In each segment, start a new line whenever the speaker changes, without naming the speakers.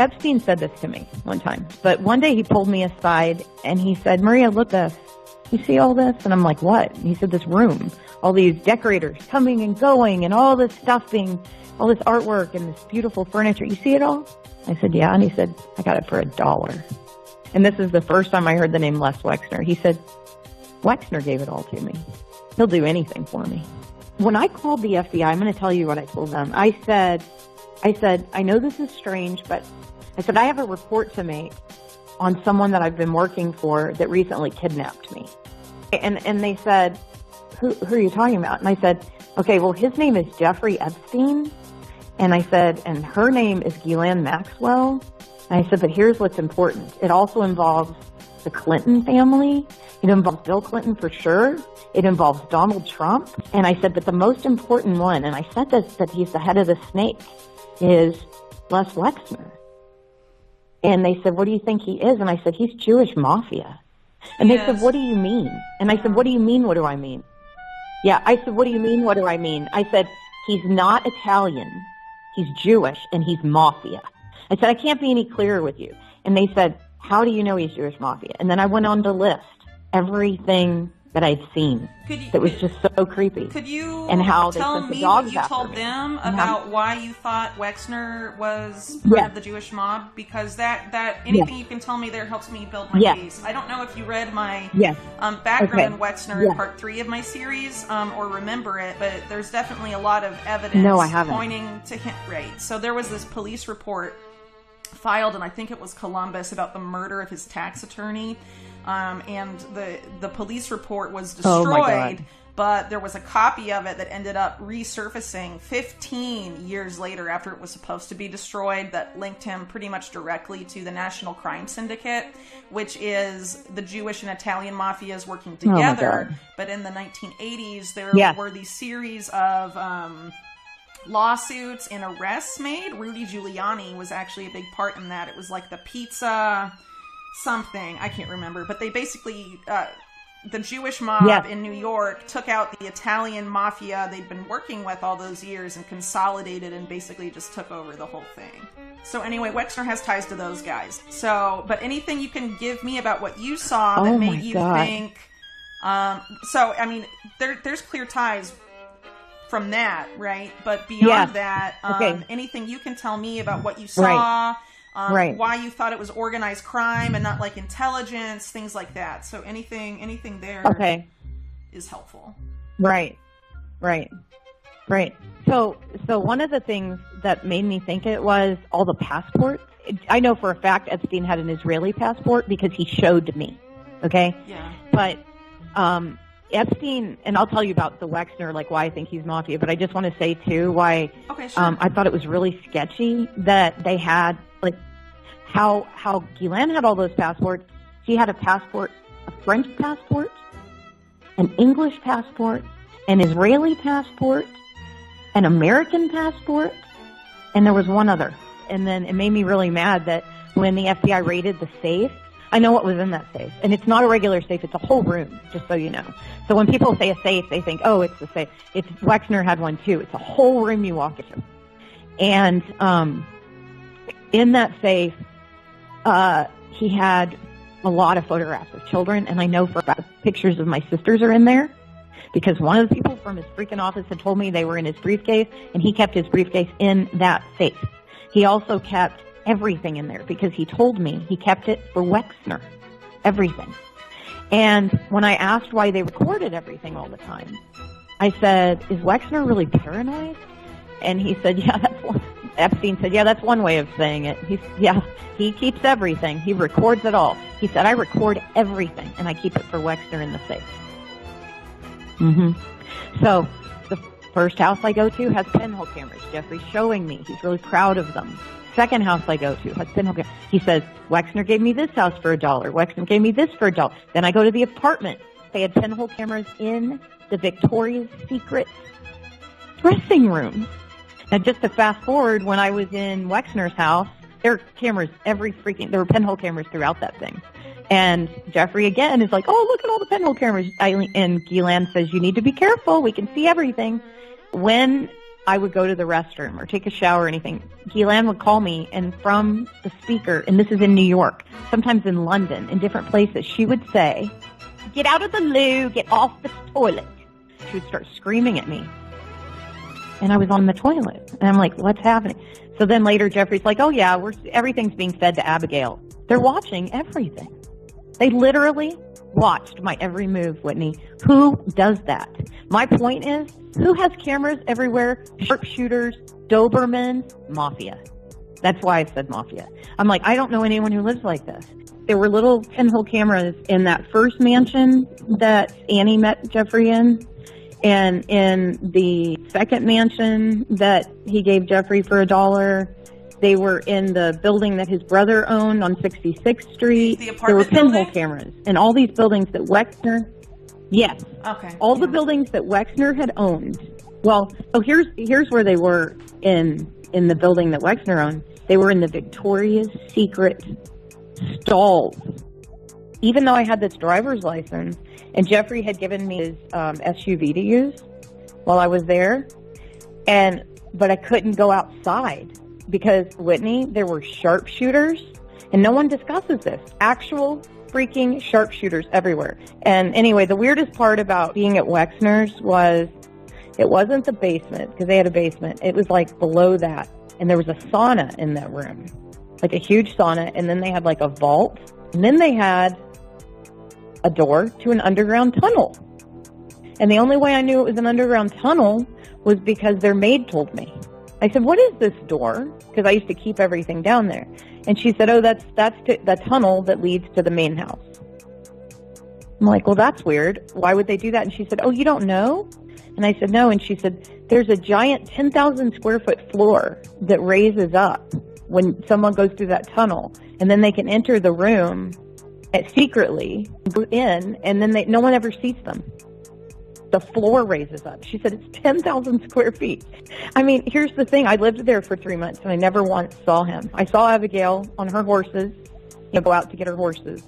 Epstein said this to me one time, but one day he pulled me aside and he said, Maria, look at this. You see all this? And I'm like, what? And he said, this room, all these decorators coming and going and all this stuff being, all this artwork and this beautiful furniture. You see it all? I said, yeah. And he said, I got it for $1. And this is the first time I heard the name Les Wexner. He said, Wexner gave it all to me. He'll do anything for me. When I called the FBI, I'm going to tell you what I told them. I said, I know this is strange, but I said, I have a report to make on someone that I've been working for that recently kidnapped me. And they said, who are you talking about? And I said, okay, well, his name is Jeffrey Epstein. And I said, and her name is Ghislaine Maxwell. And I said, but here's what's important. It also involves the Clinton family. It involves Bill Clinton for sure. It involves Donald Trump. And I said, but the most important one, and I said this, that he's the head of the snake, is Les Wexner. And they said, what do you think he is? And I said, he's Jewish Mafia. And they said, what do you mean? And I said, what do you mean, what do I mean? Yeah, I said, what do you mean, what do I mean? I said, he's not Italian. He's Jewish, and he's Mafia. I said, I can't be any clearer with you. And they said, how do you know he's Jewish Mafia? And then I went on to list everything that I'd seen that was just so creepy.
Could you
and how
tell me what you told them about why you thought Wexner was part of the Jewish mob? Because that anything you can tell me there helps me build my case. I don't know if you read my background in Wexner in part 3 of my series or remember it, but there's definitely a lot of evidence pointing to him. Right. So there was this police report filed, and I think it was Columbus, about the murder of his tax attorney. And the police report was destroyed, but there was a copy of it that ended up resurfacing 15 years later after it was supposed to be destroyed, that linked him pretty much directly to the National Crime Syndicate, which is the Jewish and Italian mafias working together. But in the 1980s, there were these series of lawsuits and arrests made. Rudy Giuliani was actually a big part in that. It was like the pizza something, I can't remember, but they basically, the Jewish mob in New York took out the Italian mafia they'd been working with all those years and consolidated and basically just took over the whole thing. So anyway, Wexner has ties to those guys. So, but anything you can give me about what you saw that made you think, so, I mean, there's clear ties from that, right? But beyond that, anything you can tell me about what you saw, why you thought it was organized crime and not like intelligence, things like that. So anything there is helpful. Right.
So one of the things that made me think it was all the passports. I know for a fact Epstein had an Israeli passport because he showed me. Okay?
Yeah.
But Epstein, and I'll tell you about the Wexner, like why I think he's mafia, but I just want to say too why I thought it was really sketchy that they had, like, how Ghislaine had all those passports. She had a passport, a French passport, an English passport, an Israeli passport, an American passport, and there was one other. And then it made me really mad that when the FBI raided the safe, I know what was in that safe. And it's not a regular safe, it's a whole room, just so you know. So when people say a safe, they think, oh, it's the safe. It's Wexner had one too. It's a whole room you walk into. And in that safe, he had a lot of photographs of children, and I know for about pictures of my sisters are in there because one of the people from his freaking office had told me they were in his briefcase, and he kept his briefcase in that safe. He also kept everything in there because he told me he kept it for Wexner, everything. And when I asked why they recorded everything all the time, I said, is Wexner really paranoid? And he said, yeah, that's one. Epstein said, yeah, that's one way of saying it. He keeps everything. He records it all. He said, I record everything, and I keep it for Wexner in the safe. So the first house I go to has pinhole cameras. Jeffrey's showing me. He's really proud of them. Second house I go to has pinhole cameras. He says, Wexner gave me this house for $1. Wexner gave me this for $1. Then I go to the apartment. They had pinhole cameras in the Victoria's Secret dressing room. Now, just to fast forward, when I was in Wexner's house, there were cameras there were pinhole cameras throughout that thing. And Jeffrey, again, is like, oh, look at all the pinhole cameras. And Ghislaine says, you need to be careful. We can see everything. When I would go to the restroom or take a shower or anything, Ghislaine would call me, and from the speaker, and this is in New York, sometimes in London, in different places, she would say, "Get out of the loo, get off the toilet." She would start screaming at me. And I was on the toilet. And I'm like, what's happening? So then later Jeffrey's like, oh yeah, everything's being fed to Abigail. They're watching everything. They literally watched my every move, Whitney. Who does that? My point is, who has cameras everywhere? Sharpshooters, Doberman, Máfia. That's why I said Máfia. I'm like, I don't know anyone who lives like this. There were little pinhole cameras in that first mansion that Annie met Jeffrey in, and in the second mansion that he gave Jeffrey for $1. They were in the building that his brother owned on 66th Street. There were pinhole cameras in all these buildings that Wexner, yes.
Okay.
All the buildings that Wexner had owned. Well, here's where they were in the building that Wexner owned. They were in the Victoria's Secret stalls. Even though I had this driver's license, and Jeffrey had given me his SUV to use while I was there, but I couldn't go outside because, Whitney, there were sharpshooters, and no one discusses this. Actual freaking sharpshooters everywhere. And anyway, the weirdest part about being at Wexner's was it wasn't the basement, because they had a basement. It was like below that, and there was a sauna in that room, like a huge sauna, and then they had like a vault, and then they had a door to an underground tunnel. And the only way I knew it was an underground tunnel was because their maid told me. I said, what is this door? Because I used to keep everything down there. And she said, oh, that's the tunnel that leads to the main house. I'm like, well, that's weird. Why would they do that? And she said, oh, you don't know? And I said, no. And she said, there's a giant 10,000 square foot floor that raises up when someone goes through that tunnel. And then they can enter the room secretly in, and then no one ever sees them. The floor raises up. She said it's 10,000 square feet. I mean, here's the thing. I lived there for 3 months, and I never once saw him. I saw Abigail on her horses, go out to get her horses.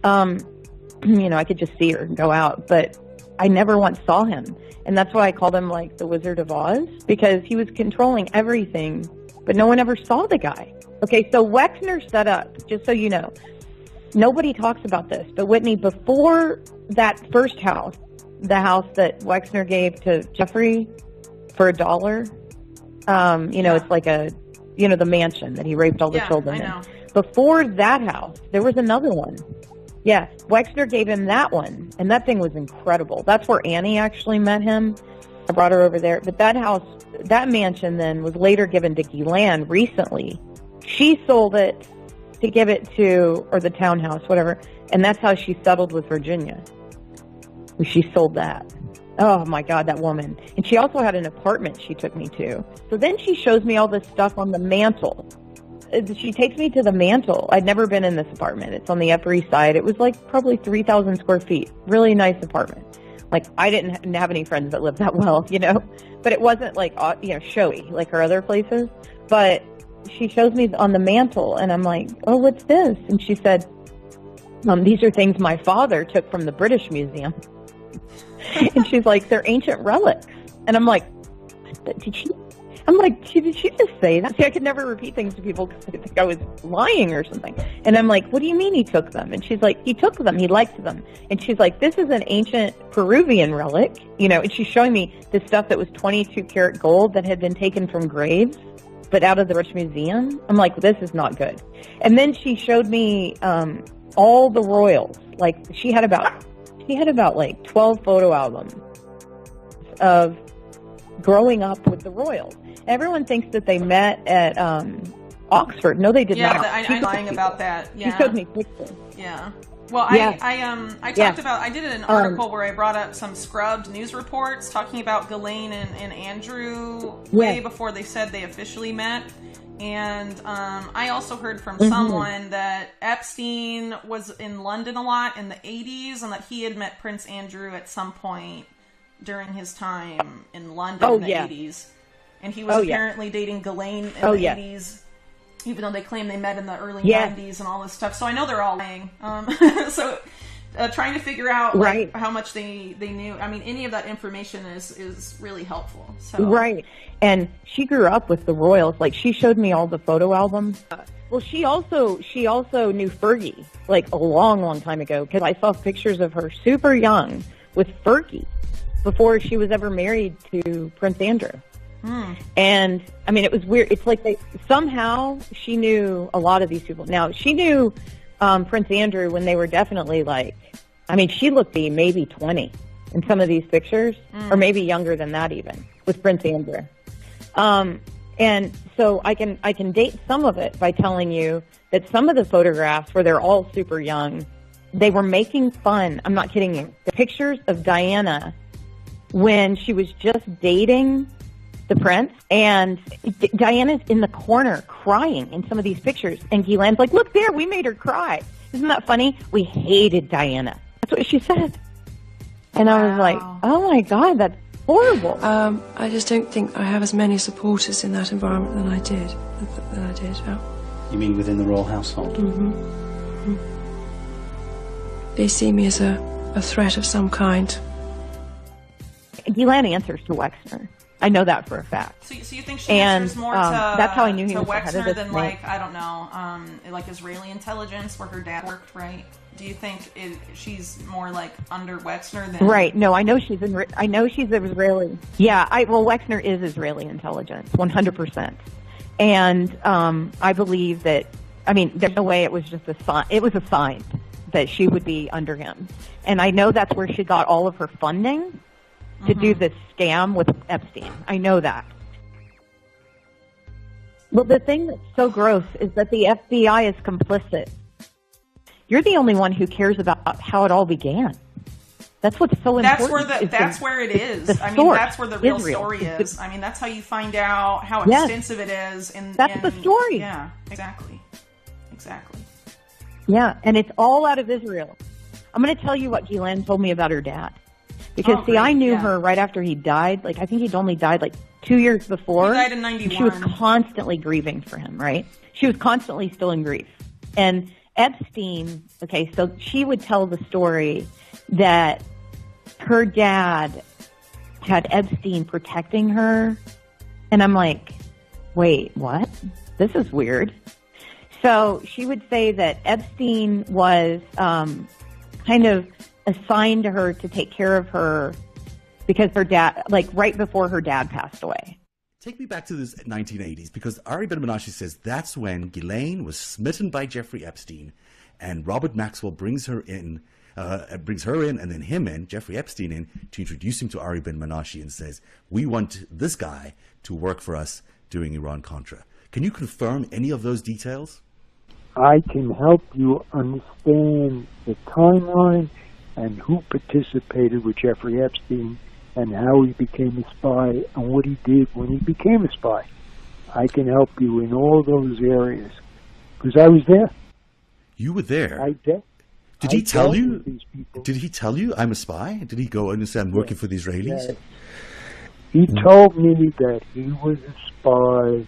I could just see her go out, but I never once saw him. And that's why I called him like the Wizard of Oz, because he was controlling everything, but no one ever saw the guy. Okay, so Wexner set up, just so you know, nobody talks about this, but Whitney, before that first house, the house that Wexner gave to Jeffrey for $1, it's like the mansion that he raped all the children in. Before that house, there was another one. Yeah, Wexner gave him that one, and that thing was incredible. That's where Annie actually met him. I brought her over there. But that house, that mansion then was later given to Ghislaine recently. She sold it to give it to, or the townhouse, whatever, and that's how she settled with Virginia. She sold that. Oh my God, that woman. And she also had an apartment she took me to. So then she shows me all this stuff on the mantle. She takes me to the mantle. I'd never been in this apartment. It's on the Upper East Side. It was like probably 3,000 square feet. Really nice apartment. Like, I didn't have any friends that lived that well, but it wasn't like, showy like her other places. But she shows me on the mantle, and I'm like, oh, what's this? And she said, these are things my father took from the British Museum. And she's like, they're ancient relics. And I'm like, did she just say that? See, I could never repeat things to people because I think I was lying or something. And I'm like, what do you mean he took them? And she's like, he took them. He liked them. And she's like, this is an ancient Peruvian relic, and she's showing me this stuff that was 22 karat gold that had been taken from graves, but out of the British Museum. I'm like, this is not good. And then she showed me all the royals. Like, she had about like 12 photo albums of growing up with the royals. Everyone thinks that they met at Oxford. No, they did not.
Yeah, I'm lying about that. Yeah.
She showed me pictures.
Yeah. Well, I talked about, I did an article where I brought up some scrubbed news reports talking about Ghislaine and Andrew way before they said they officially met. And I also heard from someone that Epstein was in London a lot in the 80s, and that he had met Prince Andrew at some point during his time in London in the 80s. And he was apparently dating Ghislaine in the 80s, even though they claim they met in the early 90s and all this stuff. So I know they're all lying. So trying to figure out
right.
how much they knew. I mean, any of that information is really helpful. So.
Right. And she grew up with the royals. Like, she showed me all the photo albums. Well, she also knew Fergie, like, a long, long time ago, because I saw pictures of her super young with Fergie before she was ever married to Prince Andrew. And, I mean, it was weird. It's like somehow she knew a lot of these people. Now, she knew Prince Andrew when they were definitely like, I mean, she looked maybe 20 in some of these pictures, or maybe younger than that even, with Prince Andrew. And so I can date some of it by telling you that some of the photographs where they're all super young, they were making fun. I'm not kidding you. The pictures of Diana when she was just dating the prince, and Diana's in the corner crying in some of these pictures, and Ghislaine's like, look there, we made her cry. Isn't that funny? We hated Diana. That's what she said. And I was like, oh my God, that's horrible.
I just don't think I have as many supporters in that environment than I did. Yeah.
You mean within the royal household?
They see me as a threat of some kind.
Ghislaine answers to Wexner. I know that for a fact.
So you think she answers more to
that's how I knew he was
Wexner than like, I don't know, like Israeli intelligence where her dad worked, right? Do you think she's more like under Wexner than
right? No, I know she's Israeli. Yeah, well, Wexner is Israeli intelligence, 100%. And I believe that. I mean, there's no way it was just a sign. It was a sign that she would be under him, and I know that's where she got all of her funding to do this scam with Epstein. I know that. Well, the thing that's so gross is that the FBI is complicit. You're the only one who cares about how it all began. That's what's so important.
That's where it is. I mean, that's where the real story is. I mean, that's how you find out how extensive it is.
That's the story.
Yeah, exactly.
Yeah, and it's all out of Israel. I'm going to tell you what Ghislaine told me about her dad. Because, I knew her right after he died. Like, I think he'd only died, 2 years before.
He died in 91.
She was constantly grieving for him, right? She was constantly still in grief. And Epstein, so she would tell the story that her dad had Epstein protecting her. And I'm like, wait, what? This is weird. So she would say that Epstein was kind of assigned to her to take care of her because her dad, right before her dad passed away.
Take me back to the 1980s, because Ari Ben-Menashe says that's when Ghislaine was smitten by Jeffrey Epstein, and Robert Maxwell brings her in, and then him in, Jeffrey Epstein in, to introduce him to Ari Ben-Menashe and says, we want this guy to work for us doing Iran-Contra. Can you confirm any of those details?
I can help you understand the timeline and who participated with Jeffrey Epstein and how he became a spy and what he did when he became a spy. I can help you in all those areas because I was there.
You were there?
I did.
Did he tell you? Did he tell you I'm a spy? Did he go and say I'm working for the Israelis?
Yes. He told me that he was a spy.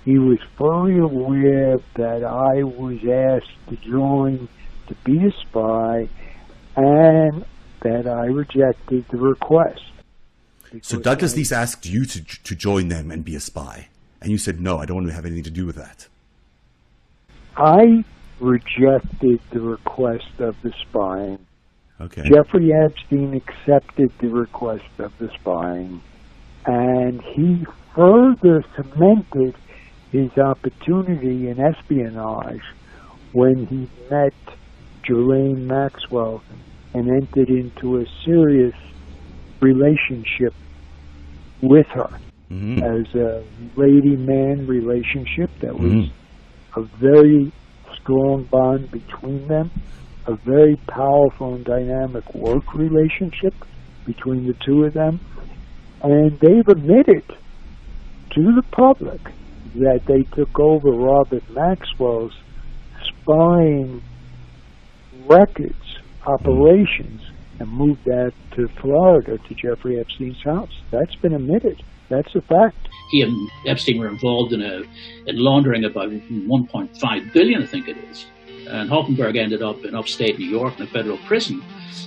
He was fully aware that I was asked to join to be a spy, and that I rejected the request.
So Douglas Leese asked you to join them and be a spy, and you said, no, I don't want to have anything to do with that.
I rejected the request of the spying.
Okay.
Jeffrey Epstein accepted the request of the spying, and he further cemented his opportunity in espionage when he met Ghislaine Maxwell and entered into a serious relationship with her as a lady-man relationship that was a very strong bond between them, a very powerful and dynamic work relationship between the two of them, and they've admitted to the public that they took over Robert Maxwell's spying records, operations, and moved that to Florida to Jeffrey Epstein's house. That's been admitted. That's a fact.
He and Epstein were involved in laundering about 1.5 billion, I think it is. And Hoffenberg ended up in upstate New York in a federal prison.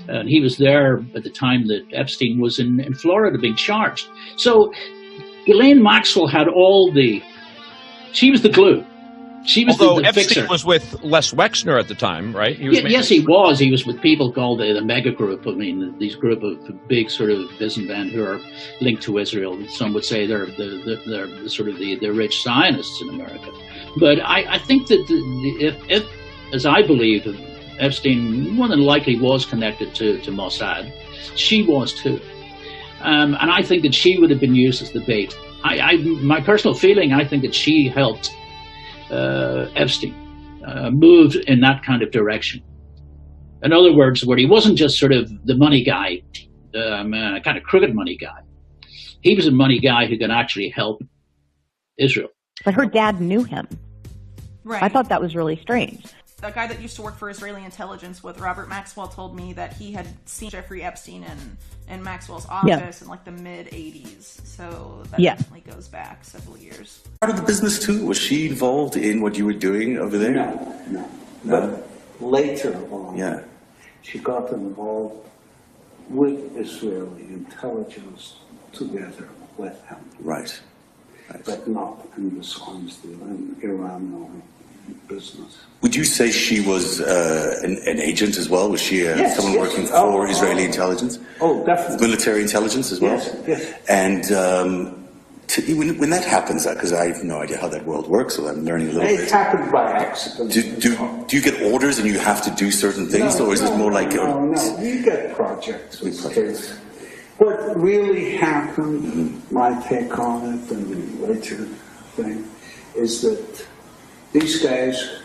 And he was there at the time that Epstein was in Florida being charged. So Ghislaine Maxwell had she was the glue. She was
Although
the
Epstein
fixer.
was with Les Wexner at the time, right?
Yes, he was. He was with people called the Mega Group. I mean, these group of big sort of businessmen who are linked to Israel. Some would say they're sort of the rich Zionists in America. But I think that if, as I believe, Epstein more than likely was connected to Mossad, she was too. And I think that she would have been used as the bait. My personal feeling, I think that she helped Epstein moved in that kind of direction. In other words, where he wasn't just sort of the money guy, a kind of crooked money guy. He was a money guy who could actually help Israel.
But her dad knew him.
Right.
I thought that was really strange.
A guy that used to work for Israeli intelligence with Robert Maxwell told me that he had seen Jeffrey Epstein in Maxwell's office in like the mid-'80s. So that definitely goes back several years.
Part of the business too? Was she involved in what you were doing over there?
No. But later on, she got involved with Israeli intelligence together with him.
Right.
But not in the science deal, in Iran business.
Would you say she was an agent as well? Was she someone working for Israeli intelligence?
Oh, definitely.
Military intelligence as well?
Yes.
And when that happens, because I have no idea how that world works, so I'm learning a little bit.
It happened by accident.
Do you get orders and you have to do certain things, or is it more like...
No, you get projects. What really happened, my take on it, and the later thing, is that these guys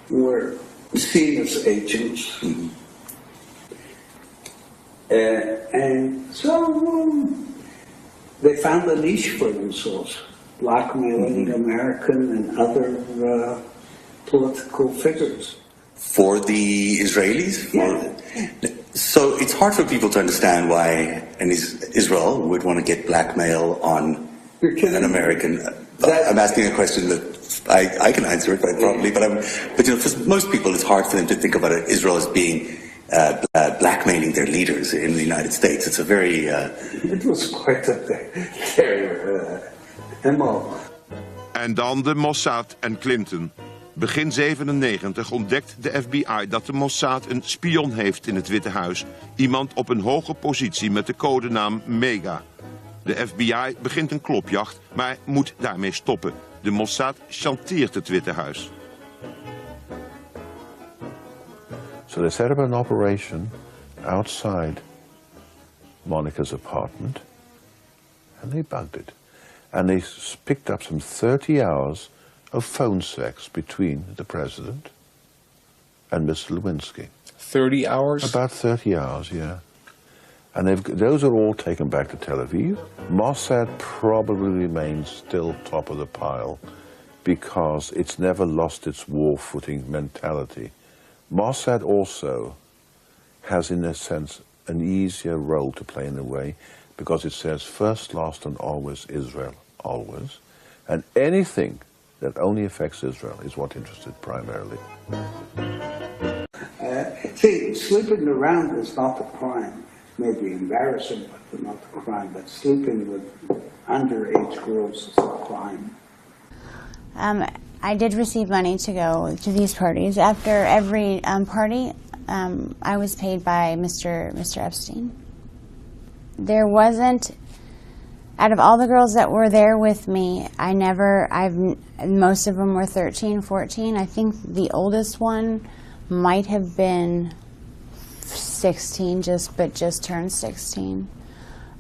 were seen as agents. And so they found a niche for themselves, blackmailing American and other political figures.
For the Israelis? So it's hard for people to understand why Israel would want to get blackmail on an American. I'm asking a question that I can answer it quite probably, but for most people, it's hard for them to think about Israel as being blackmailing their leaders in the United States. It's a very...
It was quite their MO.
En dan de Mossad en Clinton. Begin 97 ontdekt de FBI dat de Mossad een spion heeft in het Witte Huis. Iemand op een hoge positie met de codenaam Mega. De FBI begint een klopjacht, maar moet daarmee stoppen. De Mossad chanteert het Witte Huis.
So they set up an operation outside Monica's apartment, and they bugged it. And they picked up some 30 hours of phone sex between the president and Mr. Lewinsky.
30 hours?
About 30 hours, yeah. And those are all taken back to Tel Aviv. Mossad probably remains still top of the pile because it's never lost its war footing mentality. Mossad also has, in a sense, an easier role to play in a way because it says first, last, and always Israel, always. And anything that only affects Israel is what interested primarily.
See, sleeping around is not a crime. Maybe embarrassing, but not a crime. But sleeping with underage girls is a crime.
I did receive money to go to these parties. After every party, I was paid by Mr. Epstein. There wasn't, out of all the girls that were there with me, most of them were 13, 14. I think the oldest one might have been 16, but just turned 16.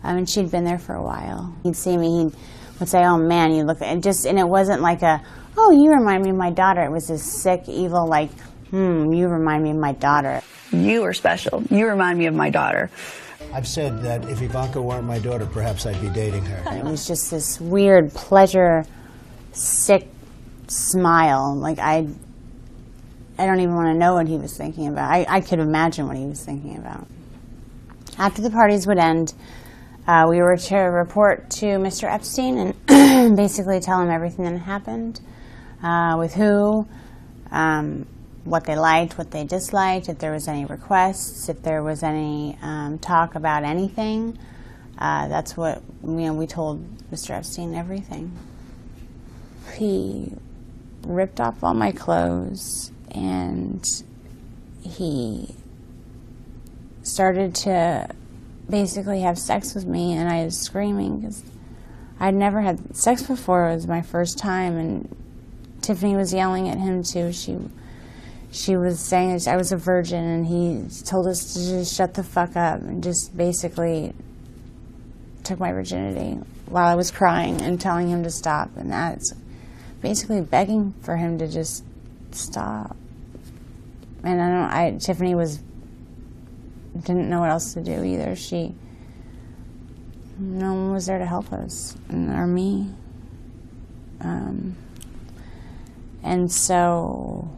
And she'd been there for a while. He'd see me, he would say, "Oh man, you look," and it wasn't like "Oh, you remind me of my daughter." It was this sick, evil, like, you remind me of my daughter.
You are special. You remind me of my daughter.
I've said that if Ivanka weren't my daughter, perhaps I'd be dating her.
It was just this weird pleasure, sick smile. Like I don't even want to know what he was thinking about. I could imagine what he was thinking about. After the parties would end, we were to report to Mr. Epstein and basically tell him everything that happened, with who, what they liked, what they disliked, if there was any requests, if there was any talk about anything. That's what, we told Mr. Epstein everything. He ripped off all my clothes, and he started to basically have sex with me, and I was screaming because I'd never had sex before. It was my first time, and Tiffany was yelling at him too. She was saying I was a virgin, and he told us to just shut the fuck up, and just basically took my virginity while I was crying and telling him to stop. And that's basically begging for him to just stop. And Tiffany didn't know what else to do either. No one was there to help us, or me. And so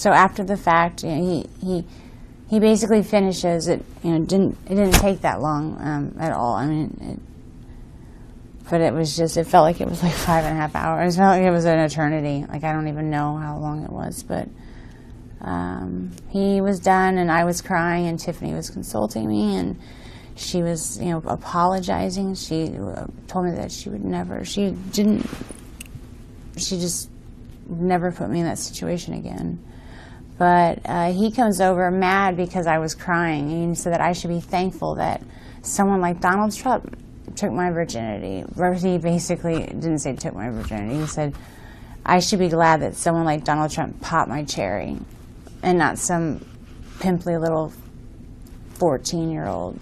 after the fact, he basically finishes it. It didn't take that long at all. I mean, but it was just, it felt like it was like 5.5 hours. It felt like it was an eternity. Like, I don't even know how long it was, but he was done, and I was crying, and Tiffany was consulting me, and she was, apologizing. She told me that she just never put me in that situation again. But he comes over mad because I was crying, and he said that I should be thankful that someone like Donald Trump took my virginity. He basically didn't say took my virginity. He said, I should be glad that someone like Donald Trump popped my cherry, and not some pimply little 14-year-old.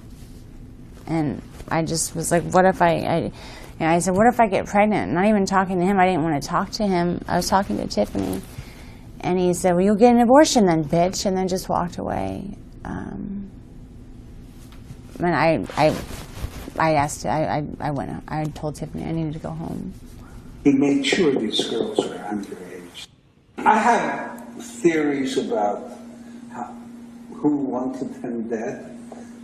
And I just was like, what if I said, what if I get pregnant? Not even talking to him. I didn't want to talk to him. I was talking to Tiffany. And he said, well, you'll get an abortion then, bitch, and then just walked away. And I told Tiffany I needed to go home.
He made sure these girls were underage. I have theories about who wanted him dead.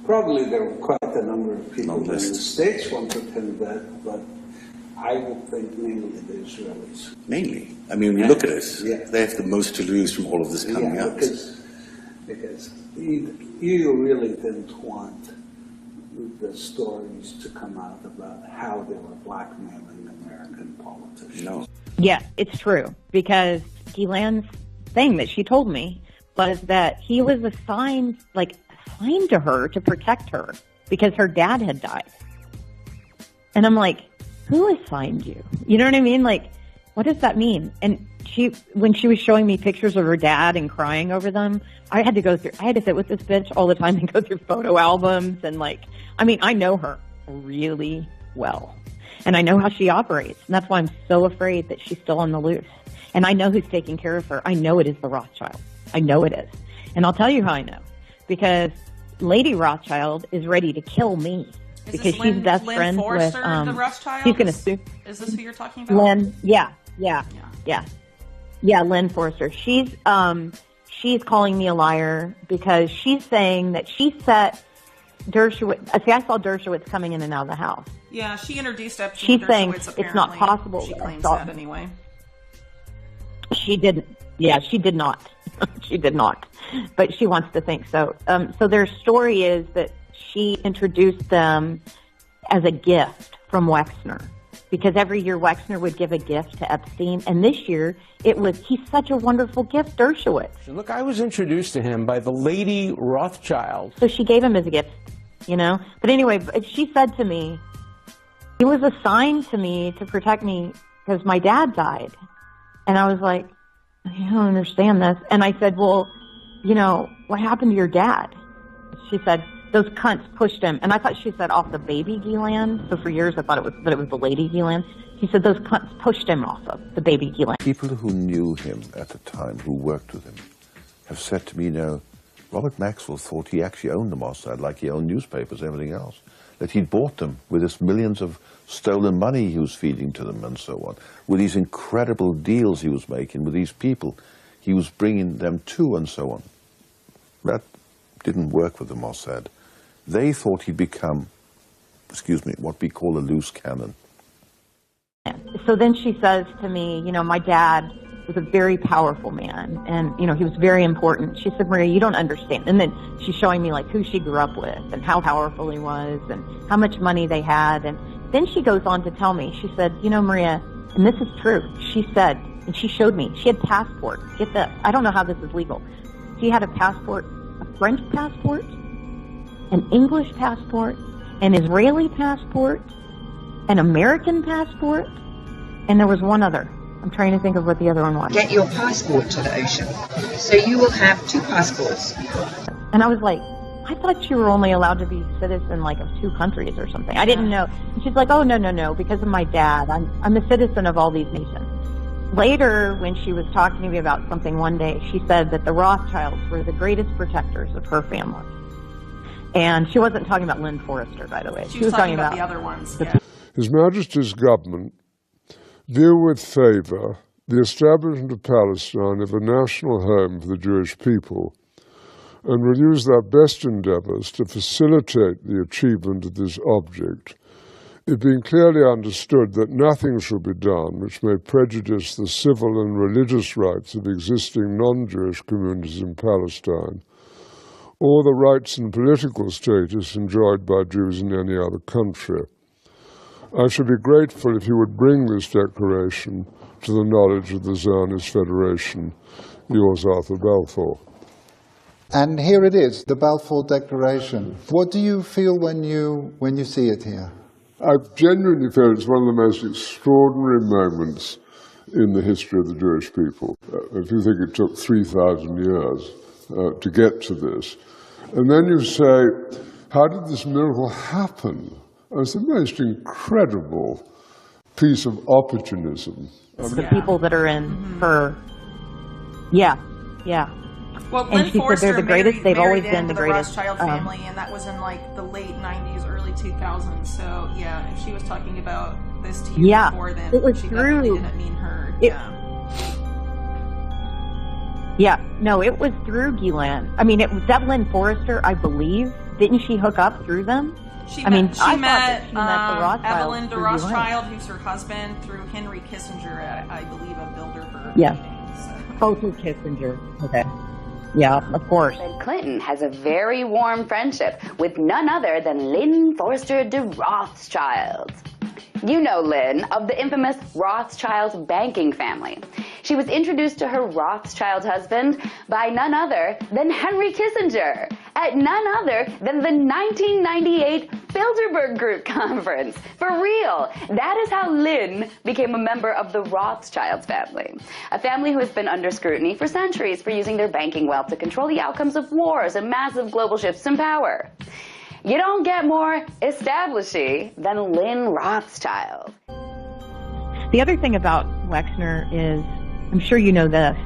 Probably there were quite a number of people in the States wanted him dead, but I would think mainly the Israelis.
Mainly? I mean, when you look at it, they have the most to lose from all of this coming out.
Because you really didn't want the stories to come out about how they were blackmailing American politicians.
No.
Yeah, it's true, because Ghislaine's thing that she told me was that he was assigned to her to protect her because her dad had died. And I'm like, who assigned you? You know what I mean? Like, what does that mean? And when she was showing me pictures of her dad and crying over them, I had to sit with this bitch all the time and go through photo albums and I know her really well. And I know how she operates. And that's why I'm so afraid that she's still on the loose. And I know who's taking care of her. I know it is the Rothschild. I know it is. And I'll tell you how I know. Because Lady Rothschild is ready to kill me. Because she's best friends with
the Rothschild?
She's going to sue.
Is this who you're talking about?
Lynn, yeah, Lynn Forster. She's calling me a liar because she's saying that she set Dershowitz. See, I saw Dershowitz coming in and out of the house.
Yeah, she introduced Epstein.
She's
Dershowitz,
saying
apparently.
it's not possible.
She claims that anyway.
She didn't. Yeah, she did not. She did not. But she wants to think so. So their story is that she introduced them as a gift from Wexner. Because every year Wexner would give a gift to Epstein. And this year, he's such a wonderful gift, Dershowitz.
Look, I was introduced to him by the Lady Rothschild.
So she gave him as a gift, But anyway, she said to me, he was assigned to me to protect me because my dad died. And I was like, I don't understand this. And I said, well, what happened to your dad? She said, those cunts pushed him. And I thought she said off the baby Ghislaine. So for years I thought it was the lady Ghislaine. He said those cunts pushed him off of the baby Ghislaine.
People who knew him at the time, who worked with him, have said to me, Robert Maxwell thought he actually owned the Mossad like he owned newspapers and everything else. That he'd bought them with this millions of stolen money he was feeding to them and so on. With these incredible deals he was making with these people, he was bringing them to and so on. That didn't work with the Mossad. They thought he'd become, what we call a loose cannon.
So then she says to me, my dad was a very powerful man, and, you know, he was very important. She said, Maria, you don't understand. And then she's showing me, like, who she grew up with and how powerful he was and how much money they had. And then she goes on to tell me, she said, you know, Maria, and this is true, she said, and she showed me, she had passports. Get this. I don't know how this is legal. She had a passport, a French passport, an English passport, an Israeli passport, an American passport, and there was one other. I'm trying to think of what the other one was.
Get your passport to the ocean. So you will have 2 passports.
And I was like, I thought you were only allowed to be citizen, like, of 2 countries or something. I didn't know. And she's like, oh, no, because of my dad. I'm a citizen of all these nations. Later, when she was talking to me about something one day, she said that the Rothschilds were the greatest protectors of her family. And she wasn't talking about Lynn Forrester, by the way.
She was talking about the other ones. Yeah.
His Majesty's government view with favour the establishment of Palestine as a national home for the Jewish people, and will use their best endeavours to facilitate the achievement of this object, it being clearly understood that nothing shall be done which may prejudice the civil and religious rights of existing non-Jewish communities in Palestine, or the rights and political status enjoyed by Jews in any other country. I should be grateful if you would bring this declaration to the knowledge of the Zionist Federation. Yours, Arthur Balfour.
And here it is, the Balfour Declaration. What do you feel when you see it here?
I genuinely feel it's one of the most extraordinary moments in the history of the Jewish people. If you think it took 3,000 years to get to this, and then you say, how did this miracle happen? It's the most incredible piece of opportunism.
The people that are in her, yeah.
Well,
and
Lynn
she
Forrester
said they're the greatest. They've always been the greatest.
Rothschild family, and that was in like the late '90s, early 2000s. So yeah, if she was talking about this to you before then,
it was
she
through.
Didn't mean her.
No, it was through Ghislaine. I mean, it was that Lynn Forrester, I believe. Didn't she hook up through them?
She met Evelyn de Rothschild, who's her husband, through Henry Kissinger, I believe, of Bilderberg.
Yeah. Oh, through Kissinger. Okay. Yeah, of course.
Clinton has a very warm friendship with none other than Lynn Forrester de Rothschild. You know Lynn, of the infamous Rothschild banking family. She was introduced to her Rothschild husband by none other than Henry Kissinger at none other than the 1998 Bilderberg Group conference. For real, that is how Lynn became a member of the Rothschild family, a family who has been under scrutiny for centuries for using their banking wealth to control the outcomes of wars and massive global shifts in power. You don't get more establishy than Lynn Rothschild.
The other thing about Wexner is, I'm sure you know this,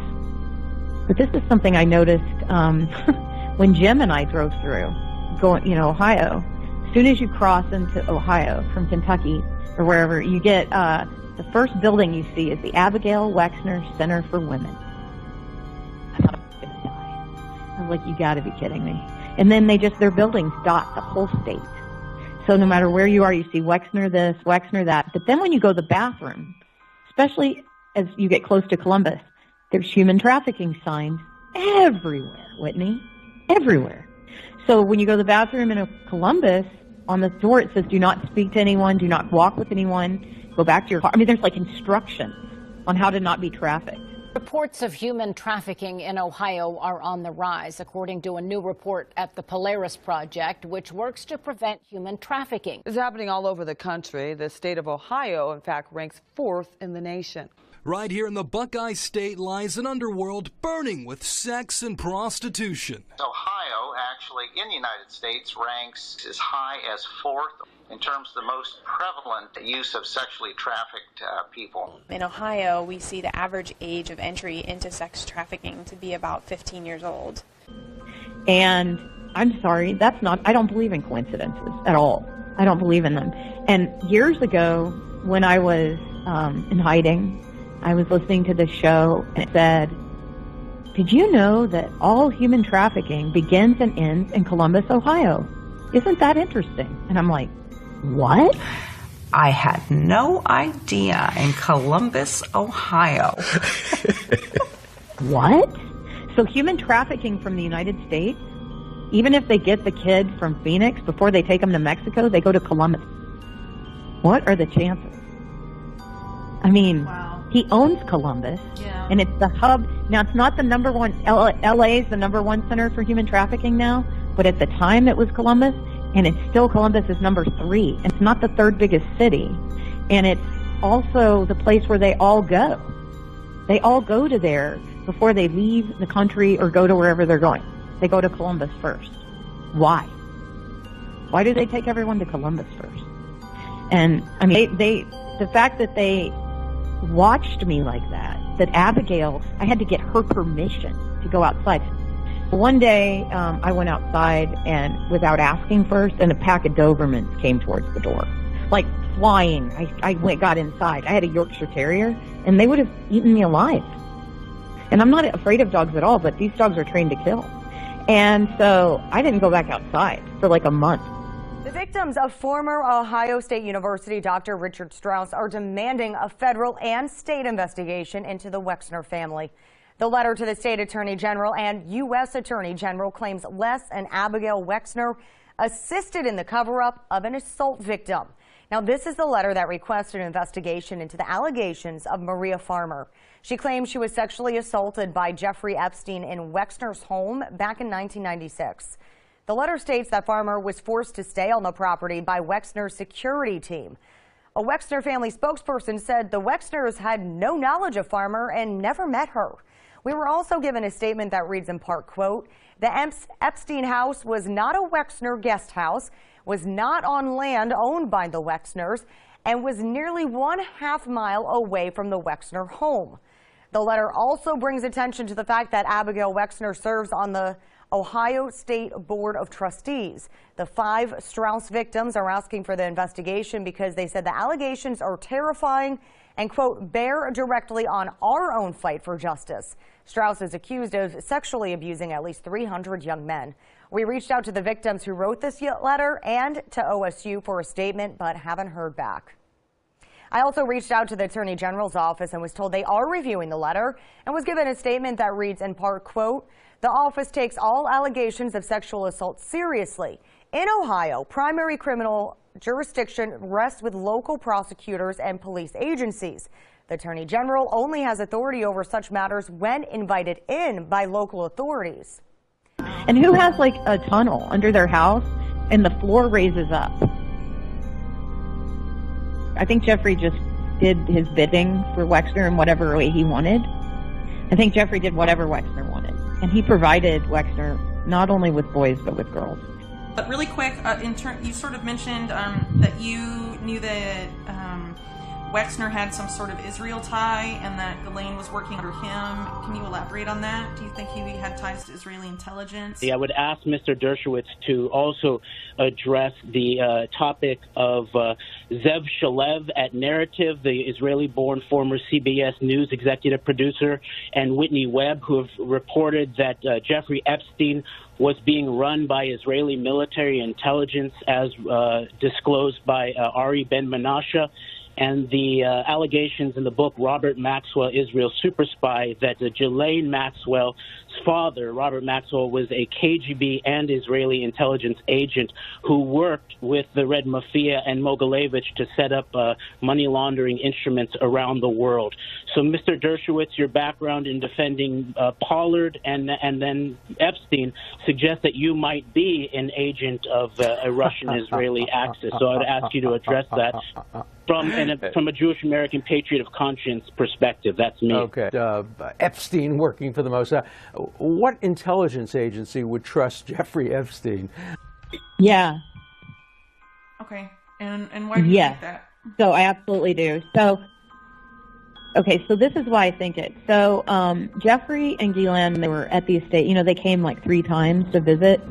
but this is something I noticed when Jim and I drove through, Ohio. As soon as you cross into Ohio from Kentucky or wherever, you get the first building you see is the Abigail Wexner Center for Women. I thought I was going to die. I was like, you got to be kidding me. And then their buildings dot the whole state. So no matter where you are, you see Wexner this, Wexner that. But then when you go to the bathroom, especially as you get close to Columbus, there's human trafficking signs everywhere, Whitney. Everywhere. So when you go to the bathroom in Columbus, on the door it says, do not speak to anyone, do not walk with anyone, go back to your car. I mean, there's like instructions on how to not be trafficked.
Reports of human trafficking in Ohio are on the rise, according to a new report at the Polaris Project, which works to prevent human trafficking.
It's happening all over the country. The state of Ohio, in fact, ranks 4th in the nation.
Right here in the Buckeye State lies an underworld burning with sex and prostitution.
Ohio, actually, in the United States, ranks as high as 4th in terms of the most prevalent use of sexually trafficked people.
In Ohio, we see the average age of entry into sex trafficking to be about 15 years old.
And I'm sorry, I don't believe in coincidences at all. I don't believe in them. And years ago, when I was in hiding, I was listening to this show, and it said, did you know that all human trafficking begins and ends in Columbus, Ohio? Isn't that interesting? And I'm like, what?
I had no idea in Columbus, Ohio.
What? So human trafficking from the United States, even if they get the kid from Phoenix, before they take him to Mexico, they go to Columbus. What are the chances? I mean, wow. He owns Columbus, and it's the hub. Now, it's not the number one, LA is the number one center for human trafficking now, but at the time it was Columbus, and it's still Columbus is number 3. It's not the third biggest city, and it's also the place where they all go. They all go to there before they leave the country or go to wherever they're going. They go to Columbus first. Why? Why do they take everyone to Columbus first? And, I mean, the fact that they watched me like that Abigail, I had to get her permission to go outside. One day, I went outside and without asking first, and a pack of Dobermans came towards the door, like flying. I got inside. I had a Yorkshire Terrier, and they would have eaten me alive. And I'm not afraid of dogs at all, but these dogs are trained to kill. And so I didn't go back outside for like a month.
The victims of former Ohio State University Dr. Richard Strauss are demanding a federal and state investigation into the Wexner family. The letter to the state attorney general and U.S. attorney general claims Les and Abigail Wexner assisted in the cover-up of an assault victim. Now, this is the letter that requests an investigation into the allegations of Maria Farmer. She claims she was sexually assaulted by Jeffrey Epstein in Wexner's home back in 1996. The letter states that Farmer was forced to stay on the property by Wexner's security team. A Wexner family spokesperson said the Wexners had no knowledge of Farmer and never met her. We were also given a statement that reads in part, quote, the Epstein house was not a Wexner guest house, was not on land owned by the Wexners, and was nearly 1/2 mile away from the Wexner home. The letter also brings attention to the fact that Abigail Wexner serves on the Ohio State Board of Trustees. The 5 Strauss victims are asking for the investigation because they said the allegations are terrifying and, quote, bear directly on our own fight for justice. Strauss is accused of sexually abusing at least 300 young men. We reached out to the victims who wrote this letter and to OSU for a statement, but haven't heard back. I also reached out to the Attorney General's office and was told they are reviewing the letter and was given a statement that reads in part, quote, the office takes all allegations of sexual assault seriously. In Ohio, primary criminal jurisdiction rests with local prosecutors and police agencies. The Attorney General only has authority over such matters when invited in by local authorities.
And who has like a tunnel under their house and the floor raises up? I think Jeffrey just did his bidding for Wexner in whatever way he wanted. I think Jeffrey did whatever Wexner wanted. And he provided Wexner not only with boys, but with girls.
But really quick, you sort of mentioned that you knew that Wexner had some sort of Israel tie and that Ghislaine was working under him. Can you elaborate on that? Do you think he had ties to Israeli intelligence?
I would ask Mr. Dershowitz to also address the topic of Zev Shalev at Narrative, the Israeli-born former CBS News executive producer, and Whitney Webb, who have reported that Jeffrey Epstein was being run by Israeli military intelligence as disclosed by Ari Ben-Menashe, and the allegations in the book Robert Maxwell, Israel Super Spy, that Ghislaine Maxwell's father, Robert Maxwell, was a KGB and Israeli intelligence agent who worked with the Red Mafia and Mogilevich to set up money laundering instruments around the world. So, Mr. Dershowitz, your background in defending Pollard and then Epstein suggests that you might be an agent of a Russian-Israeli axis. So I would ask you to address that from a Jewish American patriot of conscience perspective. That's me.
Okay. Epstein working for the Mossad. What intelligence agency would trust Jeffrey Epstein?
Yeah.
Okay. And why do you think that?
So I absolutely do. So, okay, so this is why I think it. So Jeffrey and Ghislaine, they were at the estate. They came like 3 times to visit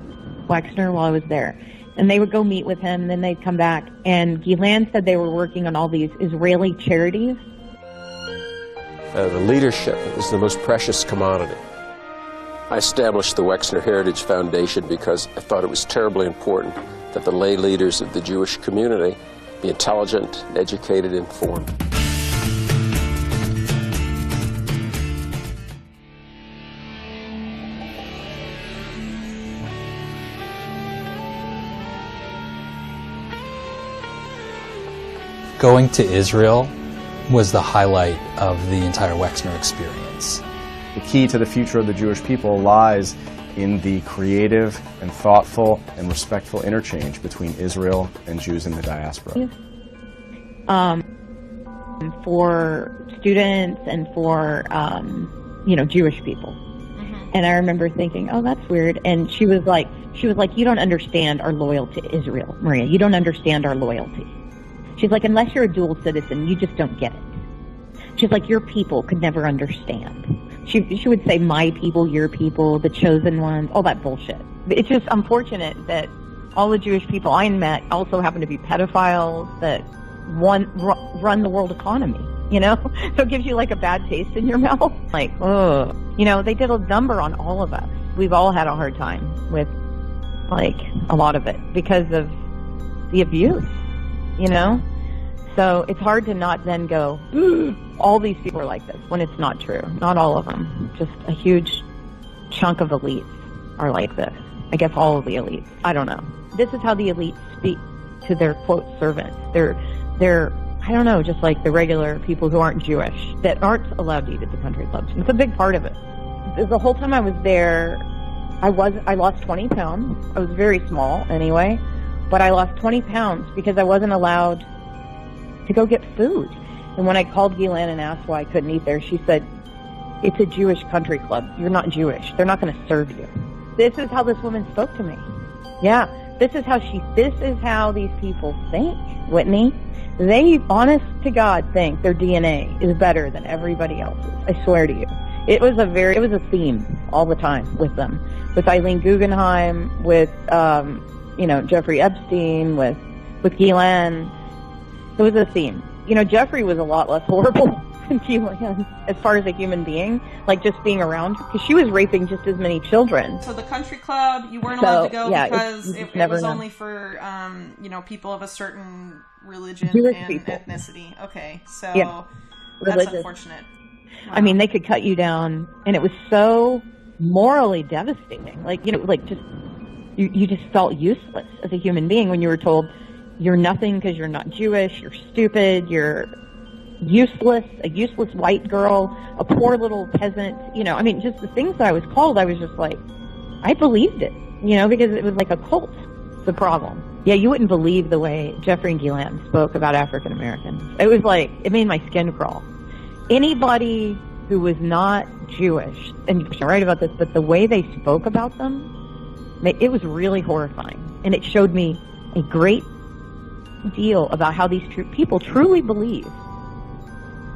Wexner while I was there. And they would go meet with him, and then they'd come back. And Ghislaine said they were working on all these Israeli charities.
The leadership is the most precious commodity. I established the Wexner Heritage Foundation because I thought it was terribly important that the lay leaders of the Jewish community be intelligent, educated, informed.
Going to Israel was the highlight of the entire Wexner experience.
The key to the future of the Jewish people lies in the creative and thoughtful and respectful interchange between Israel and Jews in the diaspora.
For students and for, Jewish people. And I remember thinking, oh, that's weird. And she was like, you don't understand our loyalty to Israel, Maria. You don't understand our loyalty. She's like, unless you're a dual citizen, you just don't get it. She's like, your people could never understand. She would say, my people, your people, the chosen ones, all that bullshit. It's just unfortunate that all the Jewish people I met also happen to be pedophiles that run the world economy, So it gives you like a bad taste in your mouth. Like, ugh. They did a number on all of us. We've all had a hard time with, like, a lot of it because of the abuse. So it's hard to not then go, all these people are like this, when it's not true. Not all of them. Just a huge chunk of elites are like this. I guess all of the elites. I don't know. This is how the elites speak to their, quote, servants. They're I don't know, just like the regular people who aren't Jewish, that aren't allowed to eat at the country clubs. It's a big part of it. The whole time I was there, I lost 20 pounds. I was very small anyway. But I lost 20 pounds because I wasn't allowed to go get food. And when I called Ghislaine and asked why I couldn't eat there, she said, it's a Jewish country club. You're not Jewish. They're not going to serve you. This is how this woman spoke to me. Yeah, this is how these people think, Whitney. They, honest to God, think their DNA is better than everybody else's. I swear to you. It was a theme all the time with them. With Eileen Guggenheim, with, Jeffrey Epstein, with Ghislaine. It was a theme. Jeffrey was a lot less horrible than Ghislaine as far as a human being, like just being around, because she was raping just as many children.
So the country club, you weren't allowed to go because it was only for, people of a certain religion and people. Ethnicity. Okay, so that's unfortunate. Wow.
I mean, they could cut you down, and it was so morally devastating. You just felt useless as a human being when you were told you're nothing because you're not Jewish, you're stupid, you're useless, a useless white girl, a poor little peasant, just the things that I was called, I was just like, I believed it, because it was like a cult, the problem. Yeah, you wouldn't believe the way Jeffrey and Ghislaine spoke about African Americans. It was like, it made my skin crawl. Anybody who was not Jewish, and you're right about this, but the way they spoke about them, it was really horrifying. And it showed me a great deal about how these people truly believe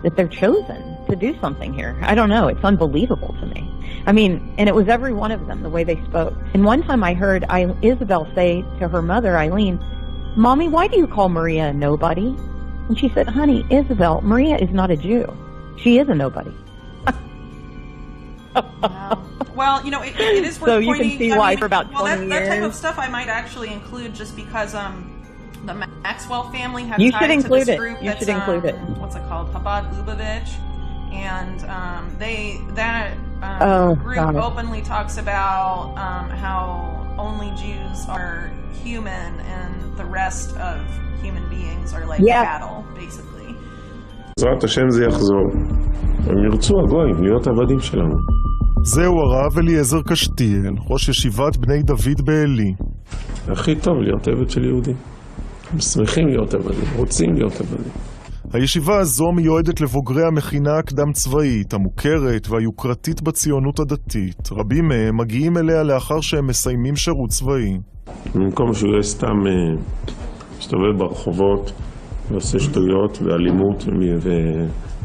that they're chosen to do something here. I don't know. It's unbelievable to me. I mean, and it was every one of them, the way they spoke. And one time I heard Isabel say to her mother, Eileen, Mommy, why do you call Maria a nobody? And she said, honey, Isabel, Maria is not a Jew. She is a nobody.
Wow. Well, it is worth
so you can see why for about 20 years.
That type of stuff I might actually include just because the Maxwell family have
you
ties
should include
to this
it.
group
You
that's,
should include it.
What's it called? Chabad Lubavitch. And group openly talks about how only Jews are human and the rest of human beings are like cattle, basically.
בעזרת השם זה יחזור. הם ירצו הגויים להיות עבדים שלנו.
זהו הרב אליעזר קשתיאל, ראש ישיבת בני דוד בעלי.
הכי טוב להיות עבד של יהודי. הם שמחים להיות עבדים, רוצים להיות עבדים.
הישיבה הזו מיועדת לבוגרי המכינה הקדם צבאית, המוכרת והיוקרתית בציונות הדתית. רבים מהם מגיעים אליה לאחר שהם מסיימים שירות צבאי.
במקום שהוא יהיה סתם מסתובב ברחובות ועושה שטויות ואלימות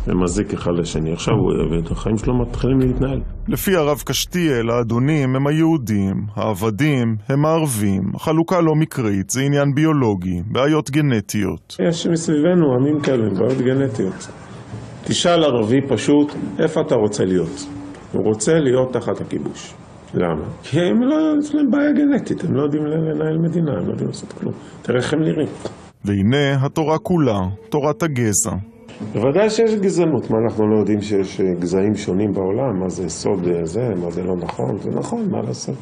ומזיק אחד לשני. עכשיו הוא עבד, החיים שלו מתחילים להתנהל.
לפי הרב קשתיאל, האדונים הם היהודים, העבדים הם הערבים. החלוקה לא מקרית, זה עניין ביולוגי, בעיות גנטיות.
יש מסביבנו עמים כאלה, בעיות גנטיות. תשאל ערבי פשוט, איפה אתה רוצה להיות? הוא רוצה להיות תחת הכיבוש. למה? כי יש להם בעיה גנטית, הם לא יודעים לנהל מדינה, הם לא יודעים לעשות כלום. תראה איך הם נראים.
והנה התורה כולה, תורת הגזע.
בוודאי שיש גזענות. מה, אנחנו לא יודעים שיש גזעים שונים בעולם? מה זה סוד זה, מה זה לא נכון? זה נכון, מה לעשות?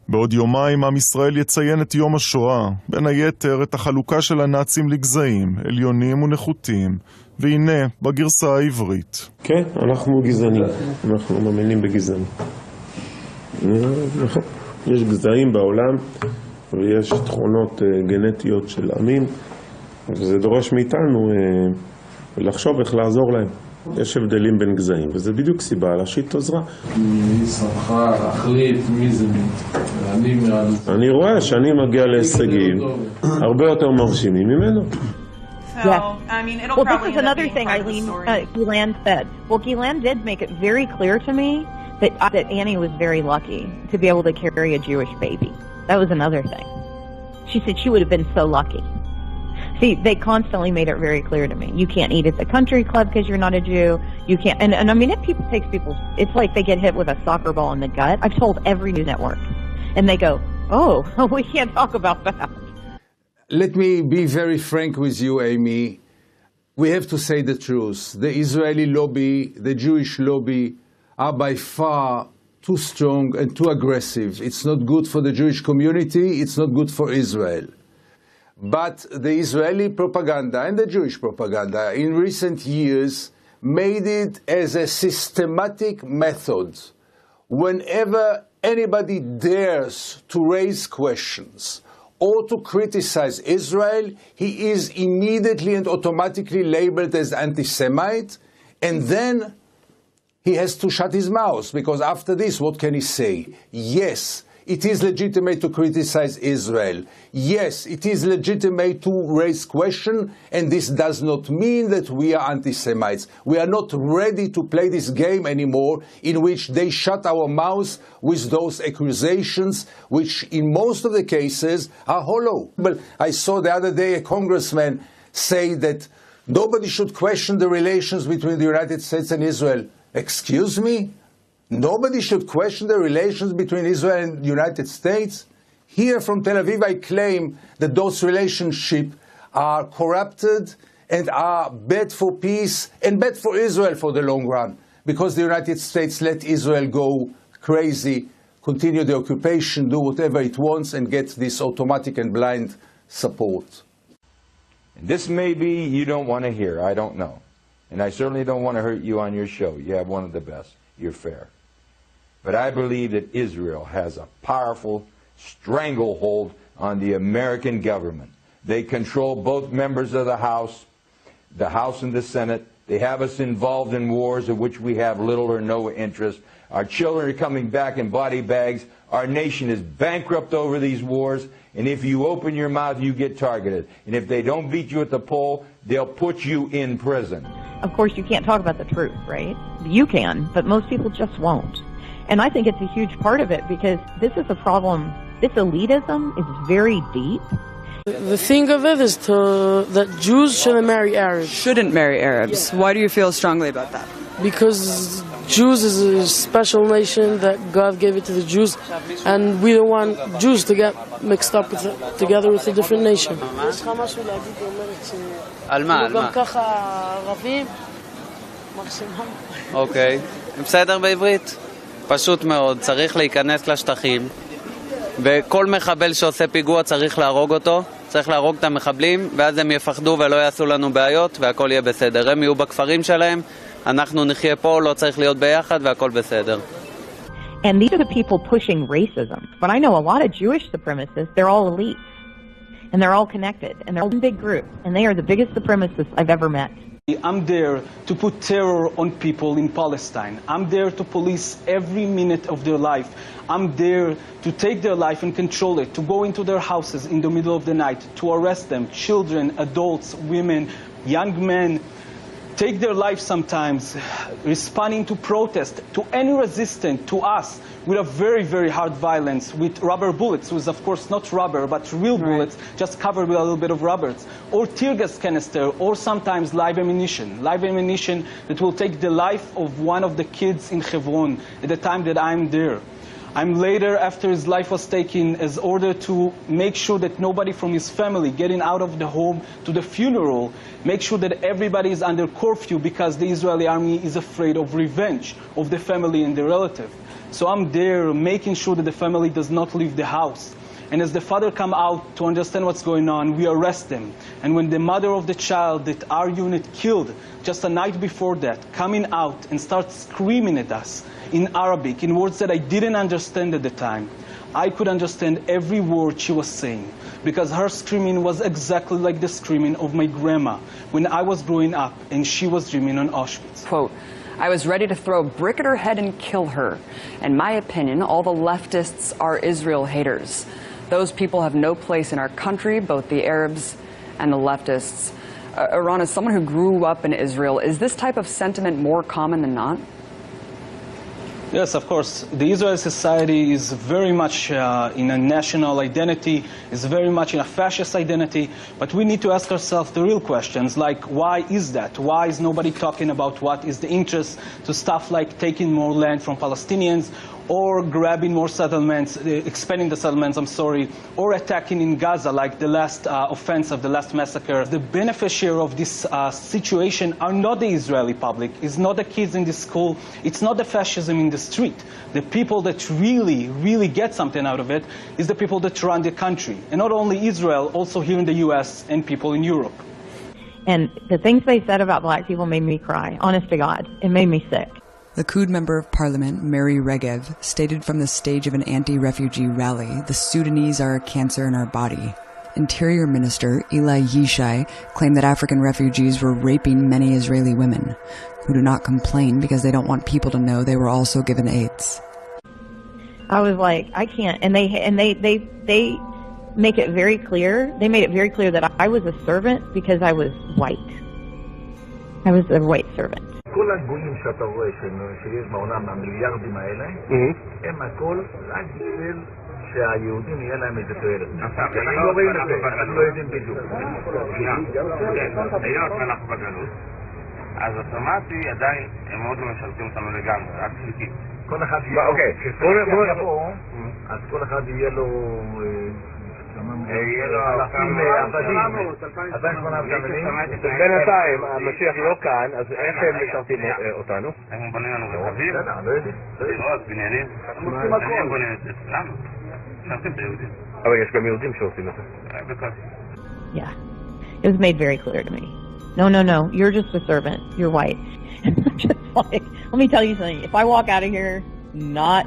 בעוד יומיים עם ישראל יציין את יום השואה, בין היתר את החלוקה של הנאצים לגזעים, עליונים ונחותים, והנה בגרסה העברית.
כן, אנחנו גזענים, אנחנו מאמינים בגזענות. נכון, יש גזעים בעולם ויש תכונות גנטיות של עמים, וזה דורש מאיתנו לחשוב איך לעזור להם. יש הבדלים בין גזעים, וזה בדיוק סיבה להשית עזרה.
מי שמחה להחליט מי זה מי?
אני רואה שאני מגיע להישגים הרבה יותר מרשימים ממנו.
Yes. Well, this is another thing Ghislaine said. Well, Ghislaine did make it very clear to me that Annie was very lucky to be able to carry a Jewish baby. That was another thing. She said she would have been so lucky. See, they constantly made it very clear to me. You can't eat at the country club because you're not a Jew. You can't, and I mean, it takes people, it's like they get hit with a soccer ball in the gut. I've told every news network. And they go, oh, we can't talk about that.
Let me be very frank with you, Amy. We have to say the truth. The Israeli lobby, the Jewish lobby are by far too strong and too aggressive. It's not good for the Jewish community. It's not good for Israel. But the Israeli propaganda and the Jewish propaganda in recent years made it as a systematic method. Whenever anybody dares to raise questions or to criticize Israel, he is immediately and automatically labeled as anti-Semite, and then he has to shut his mouth, because after this, what can he say? Yes, it is legitimate to criticize Israel. Yes, it is legitimate to raise questions, and this does not mean that we are anti-Semites. We are not ready to play this game anymore in which they shut our mouths with those accusations, which in most of the cases are hollow. But I saw the other day a congressman say that nobody should question the relations between the United States and Israel. Excuse me? Nobody should question the relations between Israel and the United States. Here from Tel Aviv, I claim that those relationships are corrupted and are bad for peace and bad for Israel for the long run, because the United States let Israel go crazy, continue the occupation, do whatever it wants, and get this automatic and blind support.
And this may be you don't want to hear, I don't know. And I certainly don't want to hurt you on your show. You have one of the best. You're fair. But I believe that Israel has a powerful stranglehold on the American government. They control both members of the House and the Senate. They have us involved in wars in which we have little or no interest. Our children are coming back in body bags. Our nation is bankrupt over these wars. And if you open your mouth, you get targeted. And if they don't beat you at the poll, they'll put you in prison.
Of course, you can't talk about the truth, right? You can, but most people just won't. And I think it's a huge part of it, because this is a problem. This elitism is very deep.
The thing of it is that Jews shouldn't marry Arabs.
Shouldn't marry Arabs.
Yeah.
Why do you feel strongly about that?
Because Jews is a special nation that God gave it to the Jews, and we don't want Jews to get mixed up together with a different nation. גם ככה ערבים, מקסימום.
אוקיי, בסדר בעברית? פשוט מאוד, צריך להיכנס לשטחים, וכל מחבל שעושה פיגוע צריך להרוג אותו, צריך להרוג את המחבלים, ואז הם יפחדו ולא יעשו לנו בעיות, והכל יהיה בסדר. הם יהיו בכפרים שלהם, אנחנו נחיה פה, לא צריך להיות ביחד, והכל בסדר.
And these are the people pushing racism. But I know a lot of Jewish supremacists, they're all elite. And they're all connected, and they're all in big groups, and they are the biggest supremacists I've ever met.
I'm there to put terror on people in Palestine. I'm there to police every minute of their life. I'm there to take their life and control it, to go into their houses in the middle of the night, to arrest them, children, adults, women, young men, take their life sometimes, responding to protest, to any resistance, to us, with a very, very hard violence, with rubber bullets, with of course not rubber, but real bullets, just covered with a little bit of rubbers, or tear gas canister, or sometimes live ammunition that will take the life of one of the kids in Hebron at the time that I'm there. I'm later, after his life was taken, as order to make sure that nobody from his family getting out of the home to the funeral, make sure that everybody is under curfew because the Israeli army is afraid of revenge of the family and the relative. So I'm there making sure that the family does not leave the house. And as the father come out to understand what's going on, we arrest them. And when the mother of the child that our unit killed just a night before that, coming out and starts screaming at us in Arabic, in words that I didn't understand at the time, I could understand every word she was saying, because her screaming was exactly like the screaming of my grandma when I was growing up and she was dreaming on Auschwitz.
Quote, I was ready to throw a brick at her head and kill her. In my opinion, all the leftists are Israel haters. Those people have no place in our country, both the Arabs and the leftists. Iran, as someone who grew up in Israel, is this type of sentiment more common than not?
Yes, of course. The Israeli society is very much in a national identity, is very much in a fascist identity, but we need to ask ourselves the real questions, like why is that? Why is nobody talking about what is the interest to stuff like taking more land from Palestinians, or grabbing more settlements, expanding the settlements, or attacking in Gaza like the last offensive, the last massacre. The beneficiary of this situation are not the Israeli public, it's not the kids in the school, it's not the fascism in the street. The people that really, really get something out of it is the people that run the country. And not only Israel, also here in the US and people in Europe.
And the things they said about black people made me cry, honest to God. It made me sick.
The Likud member of parliament, Mary Regev, stated from the stage of an anti-refugee rally, the Sudanese are a cancer in our body. Interior Minister Eli Yishai claimed that African refugees were raping many Israeli women, who do not complain because they don't want people to know they were also given AIDS.
I was like, I can't. And they make it very clear. They made it very clear that I was a servant because I was white. I was a white servant.
כל הגויים שאתה רואה שיש בעולם מהמיליארדים האלה, הם הכל רק בשביל שהיהודים יהיה להם איזה תועלת. אנחנו לא רואים את זה, אנחנו לא יודעים בדיוק. היות ואנחנו בגלות, אז אוטומטי עדיין הם מאוד לא משרתים אותנו לגמרי, רק חלקית. כל אחד יבוא, אז כל אחד יהיה לו...
בינתיים המשיח לא כאן, אז איך הם משרתים אותנו?
הם בונים לנו רכבים, דירות, בניינים, הם בונים את זה, למה? משרתים את היהודים.
אבל יש גם יהודים שעושים את זה.
Yeah, it was made very clear to me. No, you're just a servant. You're white. Just like, let me tell you something. If I walk out of here not,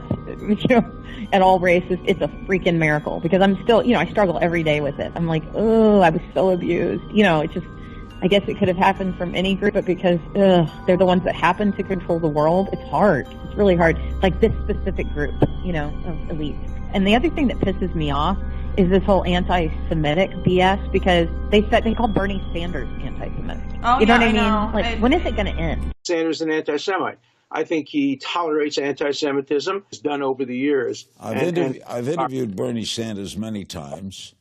at all racist, it's a freaking miracle, because I'm still, I struggle every day with it. I'm like, oh, I was so abused. It's just, I guess it could have happened from any group, but because they're the ones that happen to control the world, it's hard. It's really hard. Like this specific group, of elites. And the other thing that pisses me off is this whole anti-Semitic BS, because they called Bernie Sanders anti-Semitic.
Oh,
you know what I
know.
mean? Like, when is it going to end?
Sanders an anti-Semite. I think he tolerates anti-Semitism. It's done over the years.
I've interviewed Bernie Sanders many times.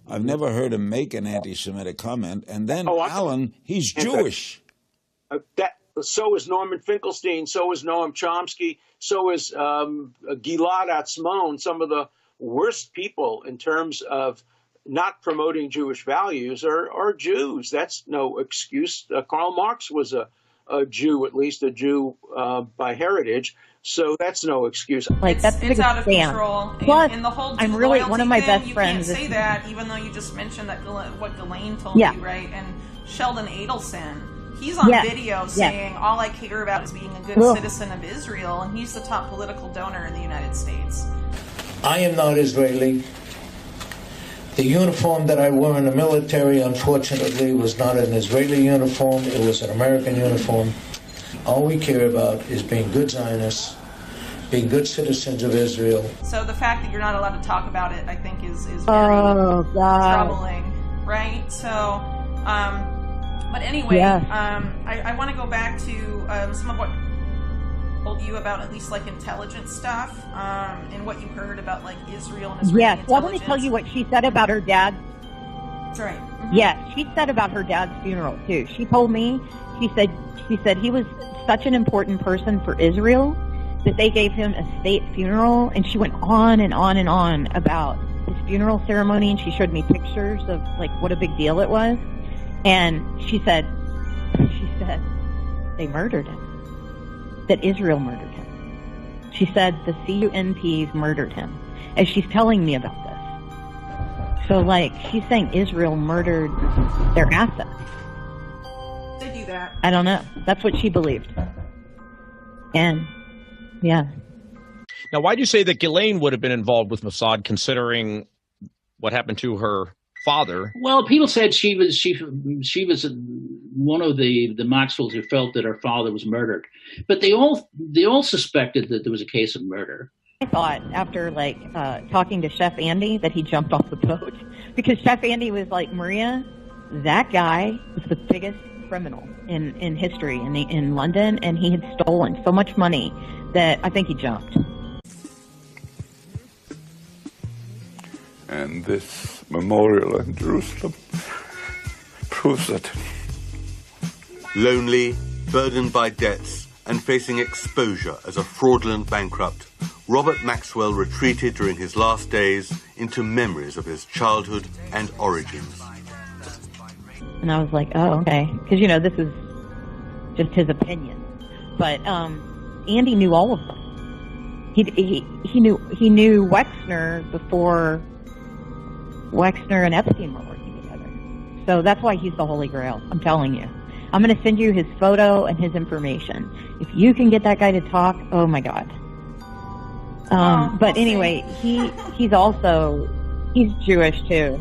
I've never heard him make an anti-Semitic comment. And then, Alan, he's Jewish.
So is Norman Finkelstein. So is Noam Chomsky. So is Gilad Atzmon. Some of the worst people in terms of not promoting Jewish values are Jews. That's no excuse. Karl Marx was a Jew, at least a Jew by heritage, so that's no excuse.
Like,
it's out of control.
Plus,
and the whole
I'm really one of my best
you
friends.
You can't say that, even though you just mentioned that what Ghislaine told you, right? And Sheldon Adelson, he's on video saying all I care about is being a good citizen of Israel, and he's the top political donor in the United States.
I am not Israeli. The uniform that I wore in the military, unfortunately, was not an Israeli uniform. It was an American uniform. All we care about is being good Zionists, being good citizens of Israel.
So the fact that you're not allowed to talk about it, I think, is very troubling, right? So, but anyway, I want to go back to some of what told you about, at least like intelligence stuff, and what you heard about like Israel and Israeli intelligence.
Well, let me tell you what she said about her dad.
That's right. Mm-hmm.
Yes, she said about her dad's funeral too. She told me, she said he was such an important person for Israel that they gave him a state funeral, and she went on and on and on about his funeral ceremony, and she showed me pictures of like what a big deal it was. And she said they murdered him, that Israel murdered him. She said the CUNPs murdered him, as she's telling me about this. So like she's saying Israel murdered their assets.
They do that.
I don't know. That's what she believed. And yeah.
Now, why do you say that Ghislaine would have been involved with Mossad, considering what happened to her father?
Well, people said she was one of the Maxwells who felt that her father was murdered, but they all suspected that there was a case of murder.
I thought after talking to Chef Andy that he jumped off the boat, because Chef Andy was like, Maria, that guy was the biggest criminal in history in London, and he had stolen so much money that I think he jumped.
And this memorial in Jerusalem proves it.
Lonely, burdened by debts, and facing exposure as a fraudulent bankrupt, Robert Maxwell retreated during his last days into memories of his childhood and origins.
And I was like, oh, okay. Because, this is just his opinion. But Andy knew all of them. He knew Wexner before Wexner and Epstein were working together. So that's why he's the Holy Grail, I'm telling you. I'm going to send you his photo and his information. If you can get that guy to talk, oh my God. But anyway, he's Jewish too.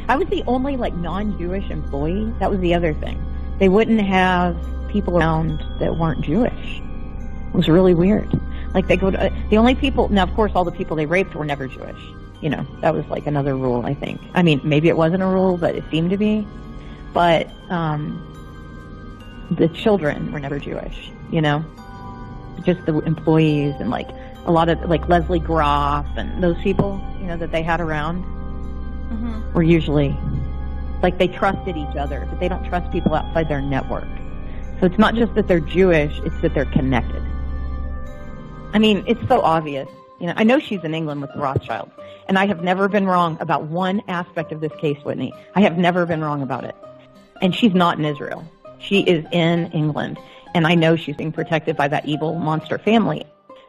I was the only non-Jewish employee. That was the other thing. They wouldn't have people around that weren't Jewish. It was really weird. They go to, the only people, now of course all the people they raped were never Jewish. That was another rule, I think. I mean, maybe it wasn't a rule, but it seemed to be. But the children were never Jewish, just the employees and a lot of Leslie Groff and those people, that they had around were usually they trusted each other, but they don't trust people outside their network. So it's not just that they're Jewish, it's that they're connected. I mean, it's so obvious. I know she's in England with the Rothschilds, and I have never been wrong about one aspect of this case, Whitney. I have never been wrong about it. And she's not in Israel. She is in England, and I know she's being protected by that evil monster family.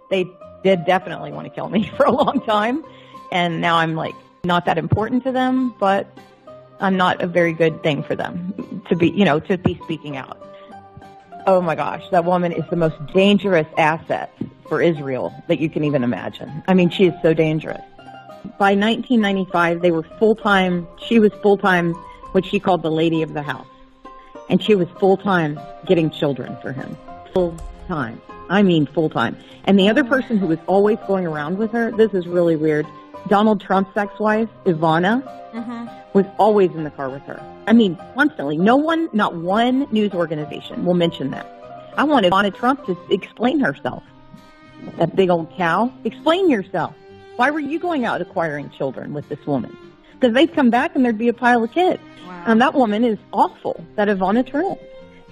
They did definitely want to kill me for a long time, and now I'm not that important to them, but I'm not a very good thing for them to be, to be speaking out. Oh my gosh, that woman is the most dangerous asset for Israel that you can even imagine. I mean, she is so dangerous. By 1995, they were full-time, she was full-time, what she called the lady of the house. And she was full-time getting children for him. Full-time. I mean full-time. And the other person who was always going around with her, this is really weird, Donald Trump's ex-wife, Ivana, was always in the car with her. I mean, constantly. No one, not one news organization will mention that. I want Ivana Trump to explain herself. That big old cow. Explain yourself. Why were you going out acquiring children with this woman? Because they'd come back and there'd be a pile of kids. Wow. That woman is awful, that Ivana Trump.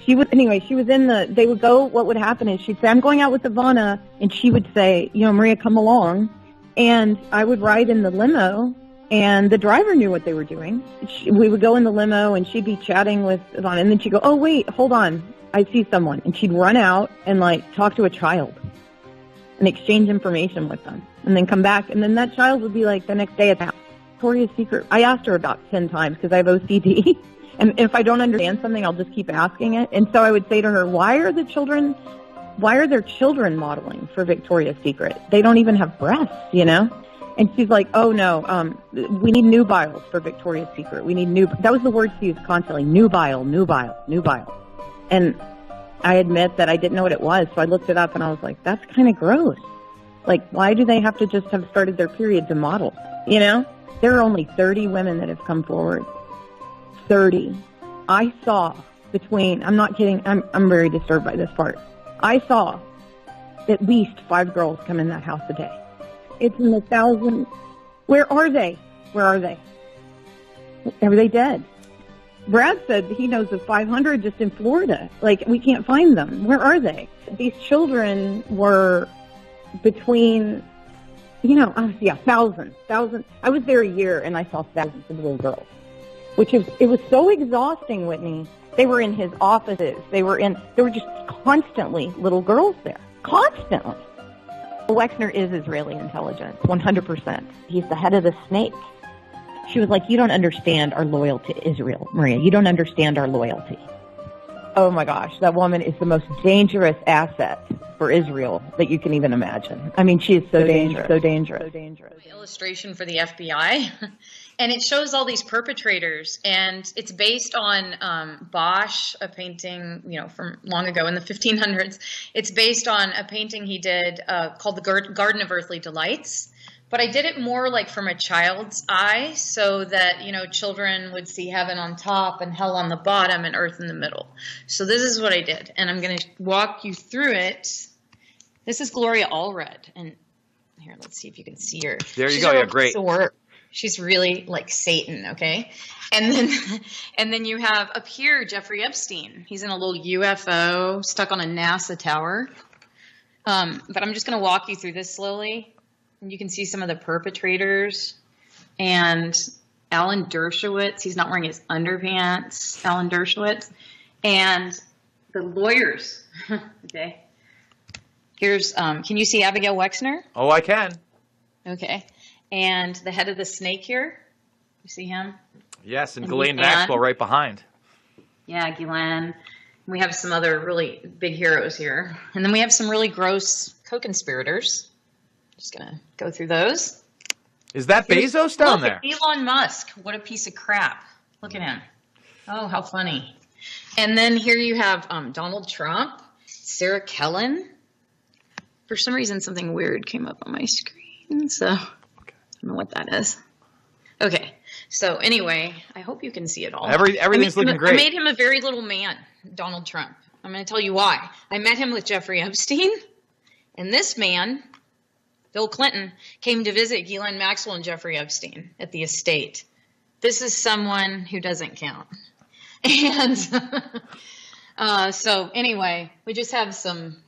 She was in they would go, what would happen is she'd say, I'm going out with Ivana, and she would say, Maria, come along. And I would ride in the limo, and the driver knew what they were doing. We would go in the limo, and she'd be chatting with Ivana, and then she'd go, oh, wait, hold on, I see someone. And she'd run out and, talk to a child and exchange information with them, and then come back. And then that child would be, the next day at the house. Victoria's Secret. I asked her about 10 times because I have OCD. And if I don't understand something, I'll just keep asking it. And so I would say to her, why are their children modeling for Victoria's Secret? They don't even have breasts, And she's like, oh no, we need nubiles for Victoria's Secret. We need that was the word she used constantly, nubile. And I admit that I didn't know what it was, so I looked it up and I was like, that's kind of gross. Why do they have to just have started their period to model? There are only 30 women that have come forward. 30. I saw I'm not kidding, I'm very disturbed by this part. I saw at least 5 girls come in that house a day. It's in the thousands. Where are they? Are they dead? Brad said he knows of 500 just in Florida. We can't find them. Where are they? These children were between, thousands. I was there a year and I saw thousands of little girls, it was so exhausting, Whitney. They were in his offices. There were just constantly little girls there. Constantly. Wexner is Israeli intelligence, 100%. He's the head of the snake. She was like, you don't understand our loyalty to Israel, Maria. You don't understand our loyalty. Oh my gosh, that woman is the most dangerous asset for Israel that you can even imagine. I mean, she is so dangerous.
Illustration for the FBI. And it shows all these perpetrators, and it's based on Bosch, a painting, from long ago in the 1500s. It's based on a painting he did called The Garden of Earthly Delights. But I did it more like from a child's eye, so that, children would see heaven on top and hell on the bottom and earth in the middle. So this is what I did, and I'm going to walk you through it. This is Gloria Allred, and here, let's see if you can see her.
There you go. Yeah, great.
She's really like Satan, okay? And then you have up here Jeffrey Epstein. He's in a little UFO stuck on a NASA tower. But I'm just going to walk you through this slowly. And you can see some of the perpetrators. And Alan Dershowitz, he's not wearing his underpants. Alan Dershowitz. And the lawyers, okay? Here's, can you see Abigail Wexner?
Oh, I can.
Okay. And the head of the snake here, you see him?
Yes, and Ghislaine Maxwell right behind.
Yeah, Ghislaine. We have some other really big heroes here. And then we have some really gross co-conspirators. Just going to go through those.
Is that Bezos down there?
Elon Musk. What a piece of crap. Look at him. Oh, how funny. And then here you have Donald Trump, Sarah Kellen. For some reason, something weird came up on my screen, so I don't know what that is. Okay, so anyway, I hope you can see it all.
Everything's looking great.
I made him a very little man, Donald Trump. I'm going to tell you why. I met him with Jeffrey Epstein, and this man, Bill Clinton, came to visit Ghislaine Maxwell and Jeffrey Epstein at the estate. This is someone who doesn't count. And so anyway, we just have some,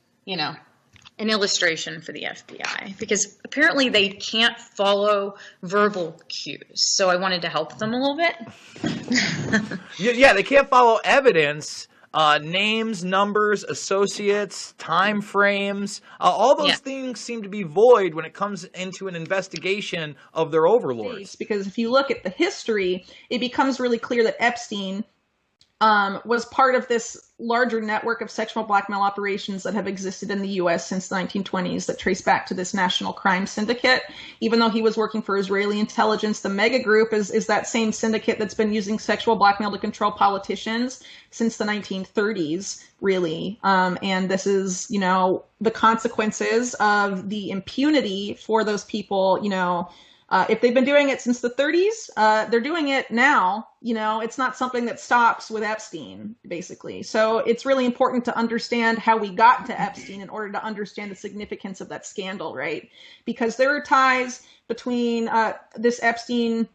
an illustration for the FBI, because apparently they can't follow verbal cues. So I wanted to help them a little bit.
Yeah, they can't follow evidence, names, numbers, associates, time frames. All those things seem to be void when it comes into an investigation of their overlords.
Because if you look at the history, it becomes really clear that Epstein was part of this larger network of sexual blackmail operations that have existed in the U.S. since the 1920s that trace back to this national crime syndicate. Even though he was working for Israeli intelligence, the mega group is that same syndicate that's been using sexual blackmail to control politicians since the 1930s, really. And this is, the consequences of the impunity for those people, if they've been doing it since the 30s, they're doing it now. It's not something that stops with Epstein, basically. So it's really important to understand how we got to Epstein in order to understand the significance of that scandal, right? Because there are ties between this Epstein,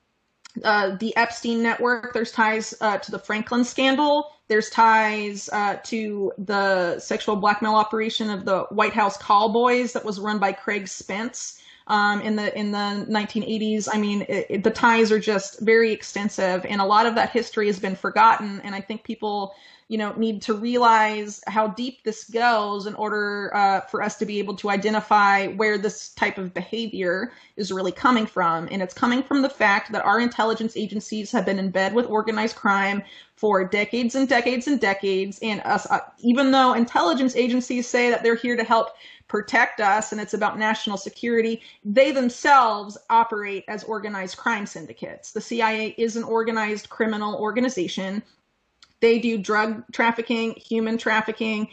the Epstein network. There's ties to the Franklin scandal. There's ties to the sexual blackmail operation of the White House call boys that was run by Craig Spence. In the 1980s. I mean, the ties are just very extensive, and a lot of that history has been forgotten. And I think people, need to realize how deep this goes in order for us to be able to identify where this type of behavior is really coming from. And it's coming from the fact that our intelligence agencies have been in bed with organized crime for decades and decades and decades. And us, even though intelligence agencies say that they're here to help protect us and it's about national security, they themselves operate as organized crime syndicates. The CIA is an organized criminal organization. They do drug trafficking, human trafficking,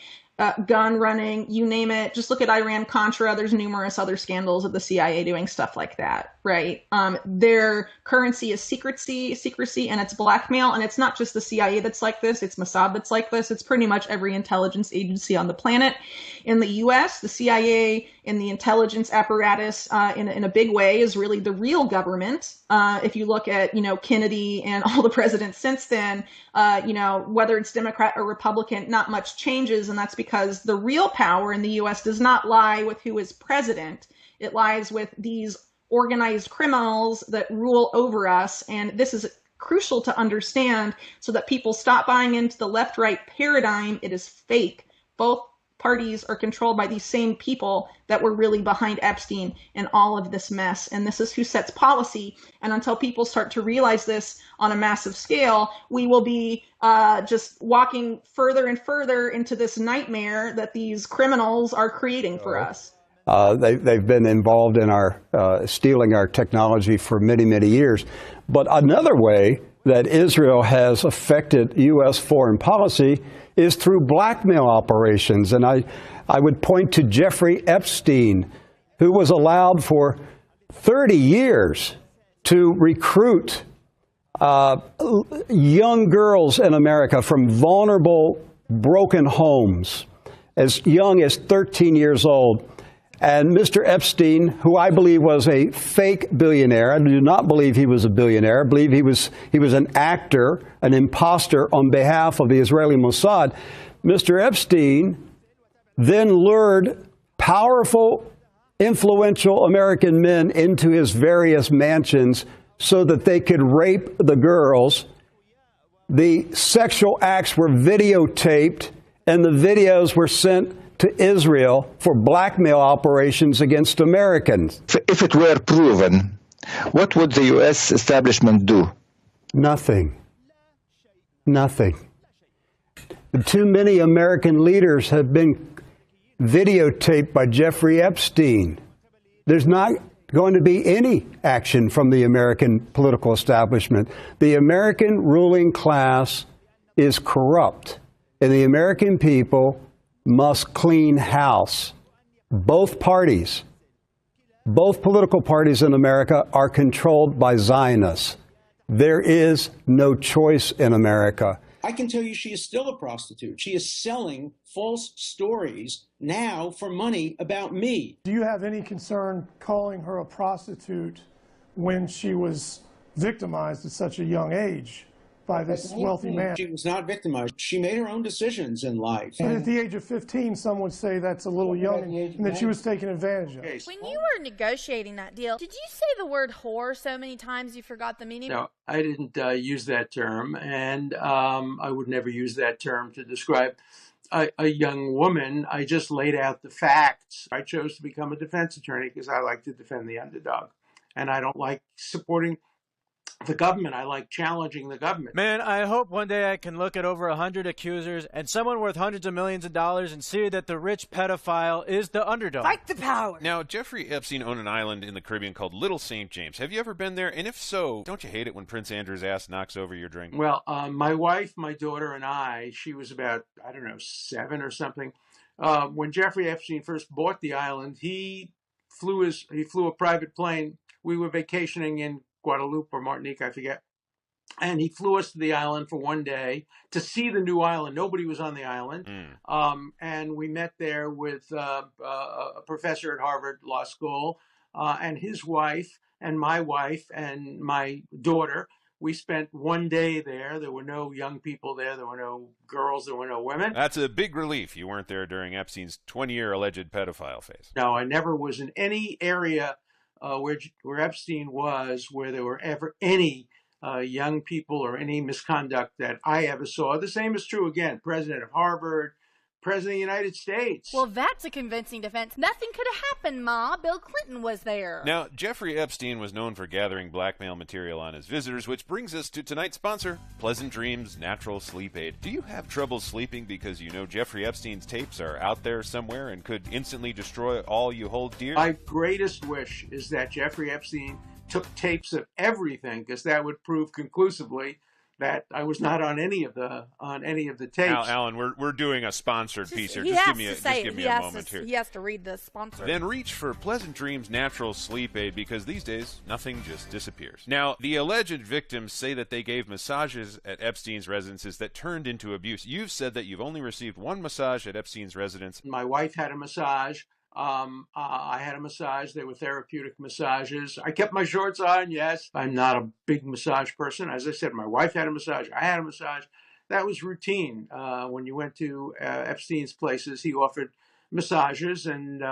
gun running, you name it. Just look at Iran-Contra. There's numerous other scandals of the CIA doing stuff like that, right? Their currency is secrecy, and it's blackmail. And it's not just the CIA that's like this. It's Mossad that's like this. It's pretty much every intelligence agency on the planet. In the U.S., the CIA and the intelligence apparatus in a big way is really the real government. If you look at, Kennedy and all the presidents since then, whether it's Democrat or Republican, not much changes. And that's because the real power in the U.S. does not lie with who is president. It lies with these organized criminals that rule over us. And this is crucial to understand so that people stop buying into the left-right paradigm. It is fake. Both parties are controlled by these same people that were really behind Epstein and all of this mess. And this is who sets policy. And until people start to realize this on a massive scale, we will be just walking further and further into this nightmare that these criminals are creating for us.
They've been involved in our stealing our technology for many, many years. But another way that Israel has affected U.S. foreign policy is through blackmail operations. And I would point to Jeffrey Epstein, who was allowed for 30 years to recruit young girls in America from vulnerable, broken homes, as young as 13 years old. And Mr. Epstein, who I believe was a fake billionaire, I do not believe he was a billionaire. I believe he was an actor, an imposter on behalf of the Israeli Mossad. Mr. Epstein then lured powerful, influential American men into his various mansions so that they could rape the girls. The sexual acts were videotaped, and the videos were sent to Israel for blackmail operations against Americans.
If it were proven, what would the U.S. establishment do?
Nothing. Nothing. Too many American leaders have been videotaped by Jeffrey Epstein. There's not going to be any action from the American political establishment. The American ruling class is corrupt, and the American people must clean house. Both parties, both political parties in America are controlled by Zionists. There is no choice in America.
I can tell you she is still a prostitute. She is selling false stories now for money about me.
Do you have any concern calling her a prostitute when she was victimized at such a young age by this wealthy man?
She was not victimized. She made her own decisions in life.
But at the age of 15, some would say that's a little young and that she was taken advantage of.
When you were negotiating that deal, did you say the word whore so many times you forgot the meaning?
No, I didn't use that term, and I would never use that term to describe a young woman. I just laid out the facts. I chose to become a defense attorney because I like to defend the underdog, and I don't like supporting the government. I like challenging the government.
Man, I hope one day I can look at over 100 accusers and someone worth hundreds of millions of dollars and see that the rich pedophile is the underdog.
Fight the power!
Now, Jeffrey Epstein owned an island in the Caribbean called Little St. James. Have you ever been there? And if so, don't you hate it when Prince Andrew's ass knocks over your drink?
Well, my wife, my daughter, and I, she was about, 7 or something. When Jeffrey Epstein first bought the island, he flew a private plane. We were vacationing in Guadeloupe or Martinique, I forget. And he flew us to the island for one day to see the new island. Nobody was on the island. And we met there with a professor at Harvard Law School and his wife and my daughter. We spent one day there. There were no young people there. There were no girls. There were no women.
That's a big relief you weren't there during Epstein's 20-year alleged pedophile phase.
No, I never was in any area where Epstein was, where there were ever any young people or any misconduct that I ever saw. The same is true, again, president of Harvard, president of the United States.
Well, that's a convincing defense. Nothing could have happened, Ma. Bill Clinton was there.
Now, Jeffrey Epstein was known for gathering blackmail material on his visitors, which brings us to tonight's sponsor, Pleasant Dreams Natural Sleep Aid. Do you have trouble sleeping because you know Jeffrey Epstein's tapes are out there somewhere and could instantly destroy all you hold dear?
My greatest wish is that Jeffrey Epstein took tapes of everything, because that would prove conclusively that I was not on any of the tapes.
Alan, we're doing a sponsored piece here.
Just
give me a moment here.
He has to read the sponsor.
Then reach for Pleasant Dreams Natural Sleep Aid, because these days nothing just disappears. Now, the alleged victims say that they gave massages at Epstein's residences that turned into abuse. You've said that you've only received one massage at Epstein's residence.
My wife had a massage. I had a massage. They were therapeutic massages. I kept my shorts on, yes. I'm not a big massage person. As I said, my wife had a massage. I had a massage. That was routine. When you went to Epstein's places, he offered massages. And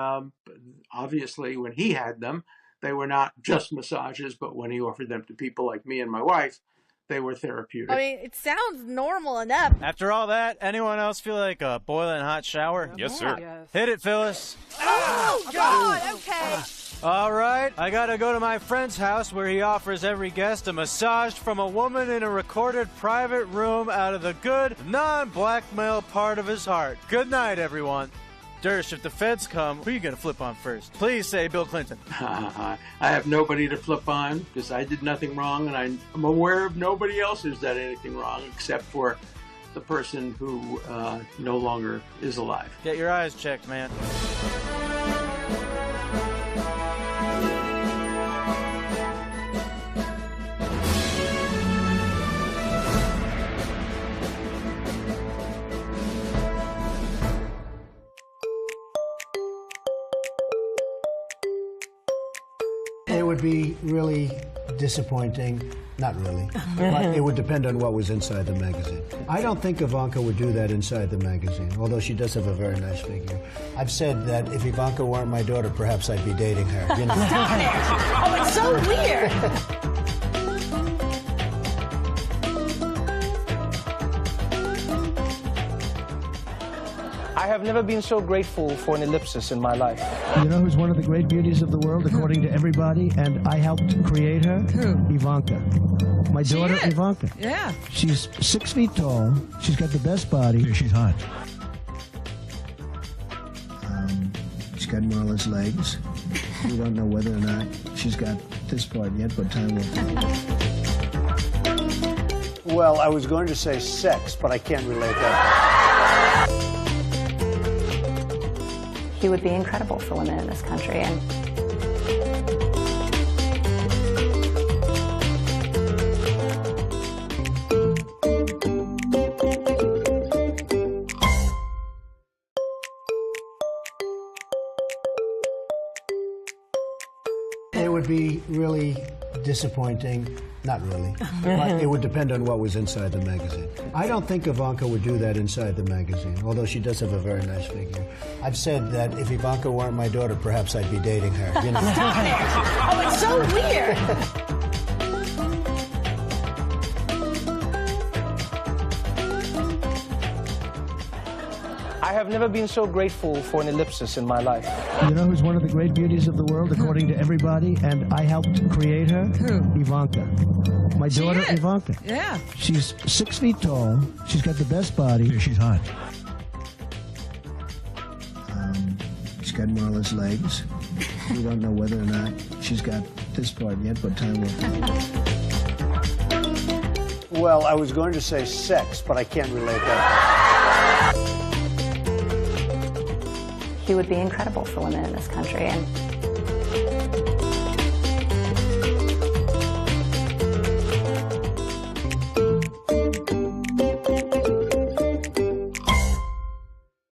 obviously, when he had them, they were not just massages, but when he offered them to people like me and my wife, they were therapeutic.
I mean, it sounds normal enough.
After all that, anyone else feel like a boiling hot shower?
Yes, sir.
Yes.
Hit it, Phyllis.
Oh, God, okay.
All right, I gotta go to my friend's house where he offers every guest a massage from a woman in a recorded private room out of the good, non-blackmail part of his heart. Good night, everyone. Dersh, if the feds come, who are you going to flip on first? Please say Bill Clinton.
I have nobody to flip on because I did nothing wrong, and I'm aware of nobody else who's done anything wrong except for the person who no longer is alive.
Get your eyes checked, man.
It would be really disappointing. Not really. But it would depend on what was inside the magazine. I don't think Ivanka would do that inside the magazine, although she does have a very nice figure. I've said that if Ivanka weren't my daughter, perhaps I'd be dating her. You know?
Stop it! Oh, it's so weird.
I have never been so grateful for an ellipsis in my life.
You know who's one of the great beauties of the world, according to everybody, and I helped create her? Who? Ivanka. My daughter, Ivanka.
Yeah.
She's 6 feet tall. She's got the best body. Yeah, she's hot. She's got marvelous legs. We don't know whether or not she's got this part yet, but time will tell. Well, I was going to say sex, but I can't relate that.
He would be incredible for women in this country. And
it would be really disappointing. Not really. But it would depend on what was inside the magazine. I don't think Ivanka would do that inside the magazine, although she does have a very nice figure. I've said that if Ivanka weren't my daughter, perhaps I'd be dating her. You know?
Stop it! Oh, it's so weird.
I have never been so grateful for an ellipsis in my life.
You know who's one of the great beauties of the world, according to everybody, and I helped create her? Who? Ivanka. My daughter, Ivanka.
Yeah.
She's 6 feet tall. She's got the best body. Yeah, she's hot. She's got marvelous legs. We don't know whether or not she's got this part yet, but time will tell. Well, I was going to say sex, but I can't relate that.
he would be incredible for women in this country. And